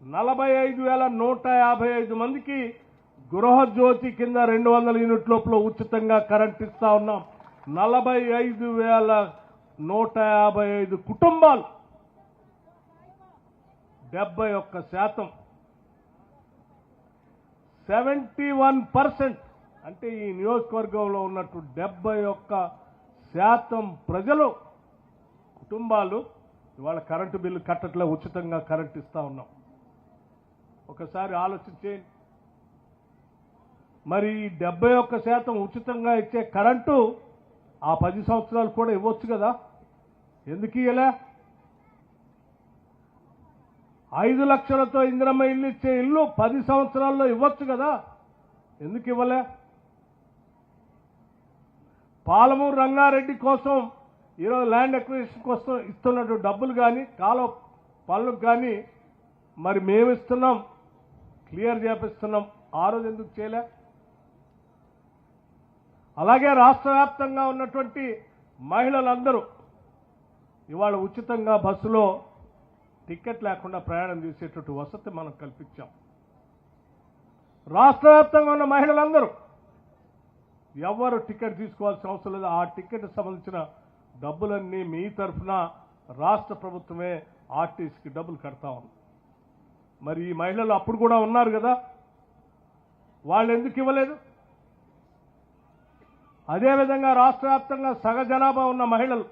45,155 మందికి గృహజ్యోతి కింద 200 యూనిట్ లోపల ఉచితంగా కరెంట్ ఇస్తా ఉన్నాం. 45,155 కుటుంబాలు 71%, 71% అంటే ఈ నియోజకవర్గంలో ఉన్నట్టు 71% ప్రజలు కుటుంబాలు ఇవాళ కరెంటు బిల్లు కట్టట్లే, ఉచితంగా కరెంట్ ఇస్తా ఉన్నాం. ఒకసారి ఆలోచించేయండి. మరి 71% ఉచితంగా ఇచ్చే కరెంటు ఆ 10 సంవత్సరాలు కూడా ఇవ్వచ్చు కదా, ఎందుకు ఇవ్వలే? 5 లక్షలతో ఇందిరమ్మ ఇల్లు ఇచ్చే ఇల్లు 10 సంవత్సరాల్లో ఇవ్వచ్చు కదా, ఎందుకు ఇవ్వలే? పాలమూరు రంగారెడ్డి కోసం ఈరోజు ల్యాండ్ అక్విజిషన్ కోసం ఇస్తున్నట్టు డబ్బులు కానీ కాలువ పనులకు కానీ మరి మేము ఇస్తున్నాం, క్లియర్ చేపిస్తున్నాం, ఆ రోజు ఎందుకు చేయలే? అలాగే రాష్ట్ర వ్యాప్తంగా ఉన్నటువంటి మహిళలందరూ ఇవాళ ఉచితంగా బస్సులో టికెట్ లేకుండా ప్రయాణం చేసేటట్టు వసతి మనం కల్పించాం. రాష్ట్ర వ్యాప్తంగా ఉన్న మహిళలందరూ ఎవరు టికెట్ తీసుకోవాల్సిన అవసరం లేదు, ఆ టికెట్ సంబంధించిన డబ్బులన్నీ మీ తరఫున రాష్ట్ర ప్రభుత్వమే ఆర్టీసీకి డబ్బులు కడతా ఉంది. మరి ఈ మహిళలు అప్పుడు కూడా ఉన్నారు కదా, వాళ్ళు ఎందుకు ఇవ్వలేదు? అదేవిధంగా రాష్ట్ర వ్యాప్తంగా సగ జనాభా ఉన్న మహిళలు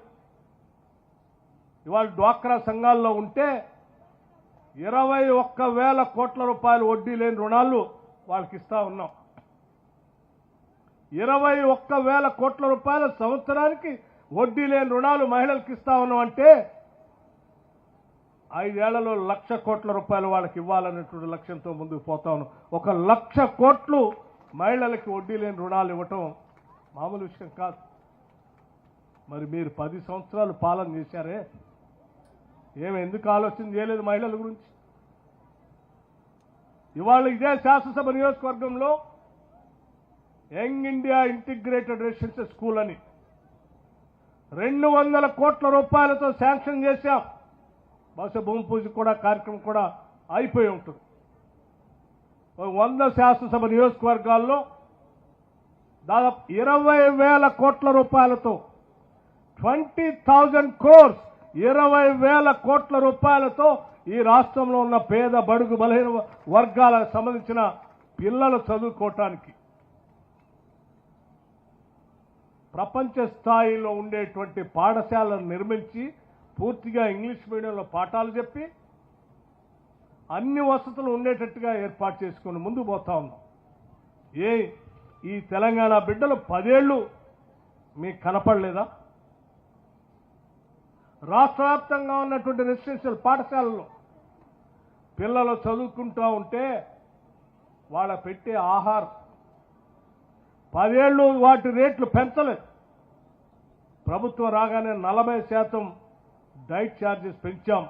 ఇవాళ డ్వాక్రా సంఘాల్లో ఉంటే 21,000 కోట్ల రూపాయలు వడ్డీ లేని రుణాలు వాళ్ళకి ఇస్తా ఉన్నాం. 21,000 కోట్ల రూపాయల సంవత్సరానికి వడ్డీ లేని రుణాలు మహిళలకు ఇస్తా ఉన్నాం అంటే 5 ఏళ్లలో 1,00,000 కోట్ల రూపాయలు వాళ్ళకి ఇవ్వాలనేటువంటి లక్ష్యంతో ముందుకు పోతా ఉన్నాం. 1,00,000 కోట్లు మహిళలకి వడ్డీ లేని రుణాలు ఇవ్వటం మామూలు విషయం కాదు. మరి మీరు 10 సంవత్సరాలు పాలన చేశారే, ఎందుకు ఆలోచన చేయలేదు మహిళల గురించి? ఇవాళ ఇదే శాసనసభ నియోజకవర్గంలో young India integrated residential school అని 200 కోట్ల రూపాయలతో శాంక్షన్ చేశాం. బహుశా భూమి పూజ కూడా కార్యక్రమం కూడా అయిపోయి ఉంటుంది. 100 శాసనసభ నియోజకవర్గాల్లో దాదాపు 20,000 కోట్ల రూపాయలతో 20,000 crores 20,000 కోట్ల రూపాయలతో ఈ రాష్ట్రంలో ఉన్న పేద బడుగు బలహీన వర్గాలకు సంబంధించిన పిల్లలు చదువుకోవటానికి ప్రపంచ స్థాయిలో ఉండేటువంటి పాఠశాలను నిర్మించి పూర్తిగా ఇంగ్లీష్ మీడియంలో పాఠాలు చెప్పి అన్ని వసతులు ఉండేటట్టుగా ఏర్పాటు చేసుకుని ముందుకు పోతా ఉన్నాం. ఈ తెలంగాణ బిడ్డలు 10 ఏళ్ళు మీకు కనపడలేదా? రాష్ట్ర వ్యాప్తంగా ఉన్నటువంటి రెసిడెన్షియల్ పాఠశాలలో పిల్లలు చదువుకుంటూ ఉంటే వాళ్ళ పెట్టే ఆహారం 10 ఏళ్ళు వాటి రేట్లు పెంచలేదు. ప్రభుత్వం రాగానే 40% డైట్ ఛార్జెస్ పెంచాం,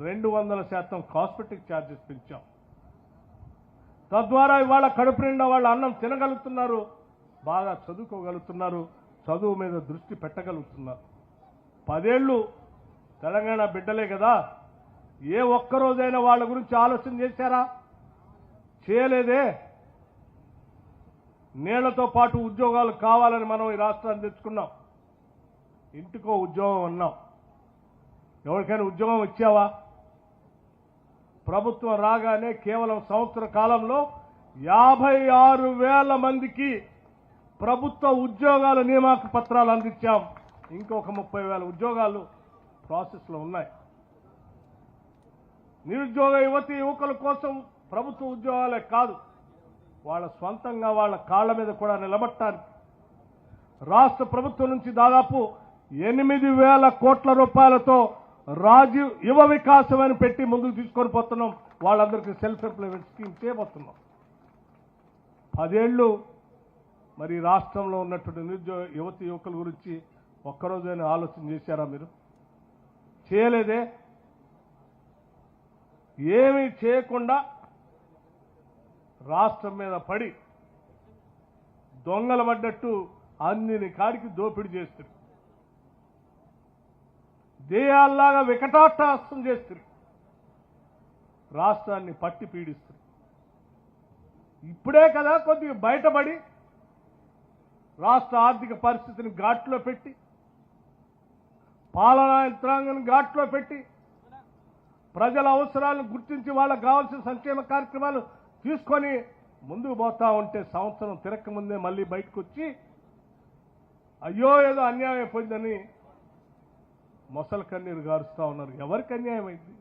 200% కాస్మెటిక్ ఛార్జెస్ పెంచాం. తద్వారా ఇవాళ కడుపు నిండా వాళ్ళ అన్నం తినగలుగుతున్నారు, బాగా చదువుకోగలుగుతున్నారు, చదువు మీద దృష్టి పెట్టగలుగుతున్నారు. 10 ఏళ్ళు తెలంగాణ బిడ్డలే కదా, ఏ ఒక్కరోజైనా వాళ్ళ గురించి ఆలోచన చేశారా? చేయలేదే. నీళ్లతో పాటు ఉద్యోగాలు కావాలని మనం ఈ రాష్ట్రాన్ని తెచ్చుకున్నాం. ఇంటికో ఉద్యోగం అన్నాం. ఎవరికైనా ఉద్యోగం ఇచ్చావా? ప్రభుత్వం రాగానే కేవలం సంవత్సర కాలంలో 56,000 మందికి ప్రభుత్వ ఉద్యోగాల నియామక పత్రాలు అందించాం. ఇంకొక 30,000 ఉద్యోగాలు ప్రాసెస్లో ఉన్నాయి. నిరుద్యోగ యువకుల కోసం ప్రభుత్వ ఉద్యోగాలే కాదు, వాళ్ళ స్వంతంగా వాళ్ళ కాళ్ల మీద కూడా నిలబడటానికి రాష్ట్ర ప్రభుత్వం నుంచి దాదాపు 8,000 కోట్ల రూపాయలతో రాజీవ్ యువ వికాసం అని పెట్టి ముందుకు తీసుకొని పోతున్నాం. వాళ్ళందరికీ సెల్ఫ్ ఎంప్లాయ్మెంట్ స్కీమ్ చేయబోతున్నాం. 10 ఏళ్ళు మరి రాష్ట్రంలో ఉన్నటువంటి నిరుద్యోగ యువకుల గురించి ఒక్కరోజైనా ఆలోచన చేశారా మీరు? చేయలేదే. ఏమీ చేయకుండా రాష్ట్రం మీద పడి దొంగలు పడ్డట్టు అన్ని కాడికి దోపిడీ చేస్తారు, దేయాల్లాగా వికటాట్టహాసం చేస్తారు, రాష్ట్రాన్ని పట్టి పీడిస్తారు. ఇప్పుడే కదా కొద్దిగా బయటపడి రాష్ట్ర ఆర్థిక పరిస్థితిని ఘాట్లో పెట్టి, పాలనా యంత్రాంగాన్ని ఘాట్లో పెట్టి, ప్రజల అవసరాలను గుర్తించి వాళ్ళకు కావాల్సిన సంక్షేమ కార్యక్రమాలు తీసుకొని ముందుకు పోతా ఉంటే సంవత్సరం తిరక్కముందే మళ్ళీ బయటకు వచ్చి అయ్యో ఏదో అన్యాయం అయిపోయిందని మొసలు కన్నీరు గారుస్తా ఉన్నారు. ఎవరికి అన్యాయం అయింది?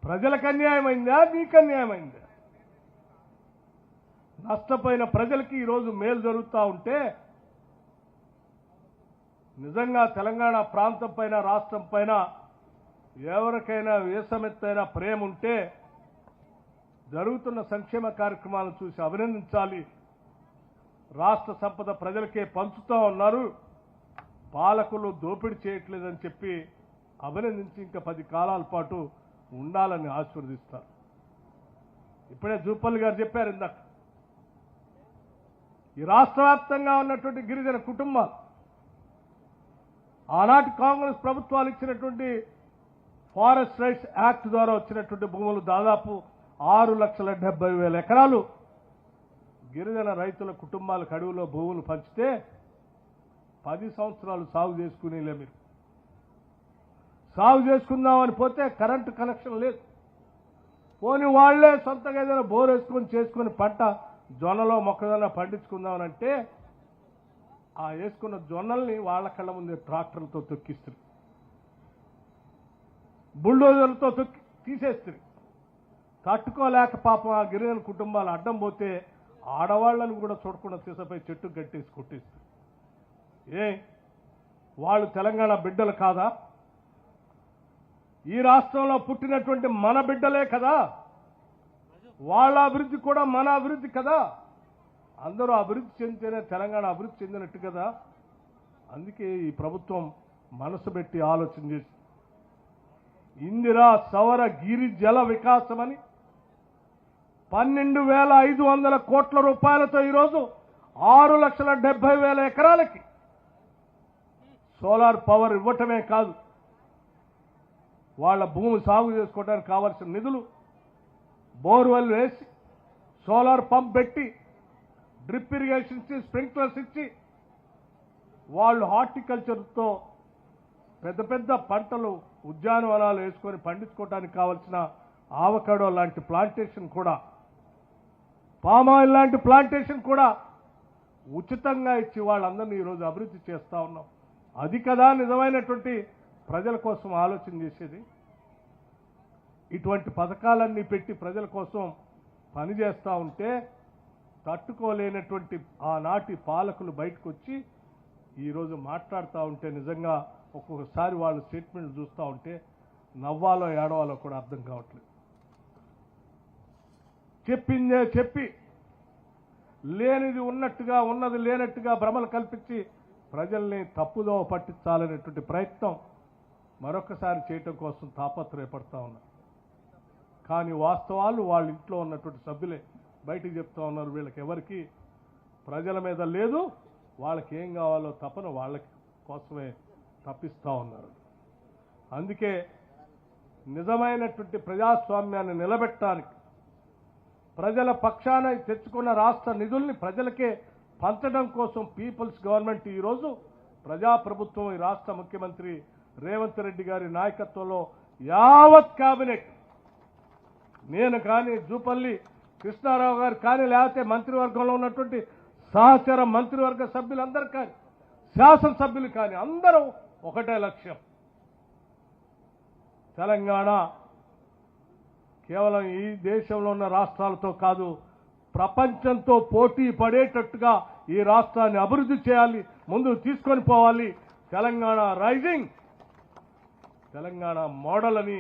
ప్రజలకు అన్యాయమైందా? నీకు అన్యాయమైందా? నష్టపోయిన ప్రజలకి ఈరోజు మేలు జరుగుతూ ఉంటే నిజంగా తెలంగాణ ప్రాంతం పైన రాష్ట్రం పైన ఎవరికైనా వేసమెత్తైన ప్రేమ ఉంటే జరుగుతున్న సంక్షేమ కార్యక్రమాలను చూసి అభినందించాలి. రాష్ట్ర సంపద ప్రజలకే పంచుతూ ఉన్నారు, పాలకులు దోపిడీ చేయట్లేదని చెప్పి అభినందించి ఇంకా 10 కాలాల పాటు ఉండాలని ఆశీర్వదిస్తారు. ఇప్పుడే జూపల్లి గారు చెప్పారు ఇందాక, ఈ రాష్ట్ర వ్యాప్తంగా ఉన్నటువంటి గిరిజన కుటుంబాలు ఆనాటి కాంగ్రెస్ ప్రభుత్వాలు ఇచ్చినటువంటి ఫారెస్ట్ రైట్స్ యాక్ట్ ద్వారా వచ్చినటువంటి భూములు దాదాపు 6,70,000 ఎకరాలు గిరిజన రైతుల కుటుంబాలకు అడవులో భూములు పంచితే 10 సంవత్సరాలు సాగు చేసుకునేలే. మీరు సాగు చేసుకుందామని పోతే కరెంటు కనెక్షన్ లేదు. పోనీ వాళ్లే సొంతగా ఏదైనా బోర్ వేసుకొని చేసుకుని పంట జొన్నలో మొక్కజొన్న పండించుకుందామనంటే ఆ వేసుకున్న జొన్నల్ని వాళ్ళ కళ్ళ ముందే ట్రాక్టర్లతో తొక్కిస్తారు, బుల్డోజర్లతో తొక్కి తీసేస్తారు. తట్టుకోలేక పాపం ఆ గిరిజన కుటుంబాలు అడ్డం పోతే ఆడవాళ్లను కూడా చూడకుండా తీసపై చెట్టు కట్టేసి కొట్టేస్తారు. వాళ్ళు తెలంగాణ బిడ్డలు కాదా? ఈ రాష్ట్రంలో పుట్టినటువంటి మన బిడ్డలే కదా, వాళ్ళ అభివృద్ధి కూడా మన అభివృద్ధి కదా. అందరూ అభివృద్ధి చెందితేనే తెలంగాణ అభివృద్ధి చెందినట్టు కదా. అందుకే ఈ ప్రభుత్వం మనసు పెట్టి ఆలోచన చేసి ఇందిరా సౌర గిరి జల వికాసమని 12,500 కోట్ల రూపాయలతో ఈరోజు 6,70,000 ఎకరాలకి సోలార్ పవర్ ఇవ్వటమే కాదు, వాళ్ళ భూమి సాగు చేసుకోవడానికి కావాల్సిన నిధులు బోర్వెల్ వేసి సోలార్ పంప్ పెట్టి డ్రిప్ ఇరిగేషన్ ఇచ్చి స్ప్రింక్లర్స్ ఇచ్చి వాళ్ళు హార్టికల్చర్తో పెద్ద పెద్ద పంటలు ఉద్యానవనాలు వేసుకొని పండించుకోవడానికి కావాల్సిన ఆవకాడో లాంటి ప్లాంటేషన్ కూడా, పామాయిల్ లాంటి ప్లాంటేషన్ కూడా ఉచితంగా ఇచ్చి వాళ్ళందరినీ ఈరోజు అభివృద్ధి చేస్తూ ఉన్నాం. అది కదా నిజమైనటువంటి ప్రజల కోసం ఆలోచన చేసేది. ఇటువంటి పథకాలన్నీ పెట్టి ప్రజల కోసం పనిచేస్తూ ఉంటే తట్టుకోలేనటువంటి ఆనాటి పాలకులు బయటకు వచ్చి ఈరోజు మాట్లాడుతూ ఉంటే నిజంగా ఒక్కొక్కసారి వాళ్ళ స్టేట్మెంట్లు చూస్తూ ఉంటే నవ్వాలో ఏడవాలో కూడా అర్థం కావట్లేదు. చెప్పిందే చెప్పి లేనిది ఉన్నట్టుగా ఉన్నది లేనట్టుగా భ్రమలు కల్పించి ప్రజల్ని తప్పుదోవ పట్టించాలనేటువంటి ప్రయత్నం మరొకసారి చేయటం కోసం తాపత్రయపడతా ఉన్నారు. కానీ వాస్తవాలు వాళ్ళ ఇంట్లో ఉన్నటువంటి సభ్యులే బయటికి చెప్తా ఉన్నారు. వీళ్ళకి ఎవరికి ప్రజల మీద లేదు, వాళ్ళకి ఏం కావాలో తపన వాళ్ళకి కోసమే తప్పిస్తూ ఉన్నారు. అందుకే నిజమైనటువంటి ప్రజాస్వామ్యాన్ని నిలబెట్టడానికి ప్రజల పక్షాన తెచ్చుకున్న రాష్ట్ర నిధుల్ని ప్రజలకే పంచడం కోసం పీపుల్స్ గవర్నమెంట్ ఈరోజు ప్రజాప్రభుత్వం ఈ రాష్ట్ర ముఖ్యమంత్రి రేవంత్ రెడ్డి గారి నాయకత్వంలో యావత్ కేబినెట్, నేను కానీ జూపల్లి కృష్ణారావు గారు కానీ లేకపోతే మంత్రివర్గంలో ఉన్నటువంటి సహచర మంత్రివర్గ సభ్యులందరూ కానీ శాసనసభ్యులు కానీ అందరూ ఒకటే లక్ష్యం, తెలంగాణ కేవలం ఈ దేశంలో ఉన్న రాష్ట్రాలతో కాదు, ప్రపంచంతో పోటీ పడేటట్టుగా ఈ రాష్ట్రాన్ని అభివృద్ధి చేయాలి, ముందుకు తీసుకొని పోవాలి. తెలంగాణ రైజింగ్, తెలంగాణ మోడల్ అని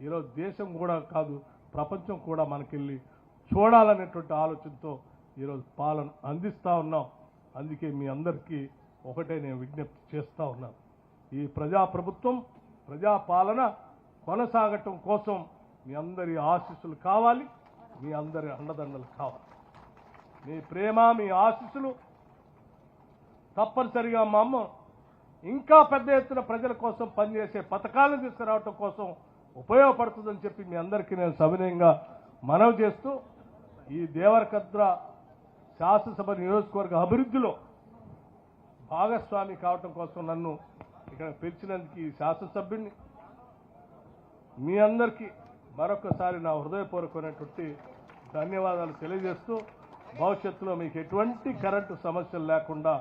ఈరోజు దేశం కూడా కాదు ప్రపంచం కూడా మనకెళ్ళి చూడాలనేటువంటి ఆలోచనతో ఈరోజు పాలన అందిస్తూ ఉన్నాం. అందుకే మీ అందరికీ ఒకటే నేను విజ్ఞప్తి చేస్తూ ఉన్నాను, ఈ ప్రజాప్రభుత్వం ప్రజాపాలన కొనసాగటం కోసం మీ అందరి ఆశీస్సులు కావాలి, మీ అందరి అండదండలు కావాలి. మీ ప్రేమ మీ ఆశీస్సులు తప్పనిసరిగా మా అమ్మ ఇంకా పెద్ద ఎత్తున ప్రజల కోసం పనిచేసే పథకాలను తీసుకురావటం కోసం ఉపయోగపడుతుందని చెప్పి మీ అందరికీ నేను సవినయంగా మనవి చేస్తూ ఈ దేవరకద్ర శాసనసభ నియోజకవర్గ అభివృద్ధిలో భాగస్వామి కావటం కోసం నన్ను ఇక్కడ పిలిచినందుకు ఈ శాసనసభ్యుడిని మీ అందరికీ మరొకసారి నా హృదయపూర్వకమైనటువంటి ధన్యవాదాలు తెలియజేస్తూ భవిష్యత్తులో మీకు ఎటువంటి కరెంటు సమస్యలు లేకుండా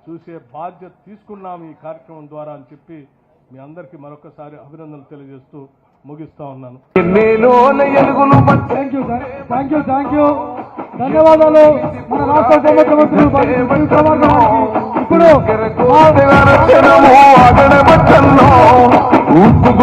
చూసే బాధ్యత తీసుకున్నాం ఈ కార్యక్రమం ద్వారా అని చెప్పి మీ అందరికీ మరొకసారి అభినందనలు తెలియజేస్తూ ముగిస్తా ఉన్నాను. థ్యాంక్ యూ ధన్యవాదాలు. మన రాష్ట్ర ఉప ముఖ్యమంత్రి ఇప్పుడు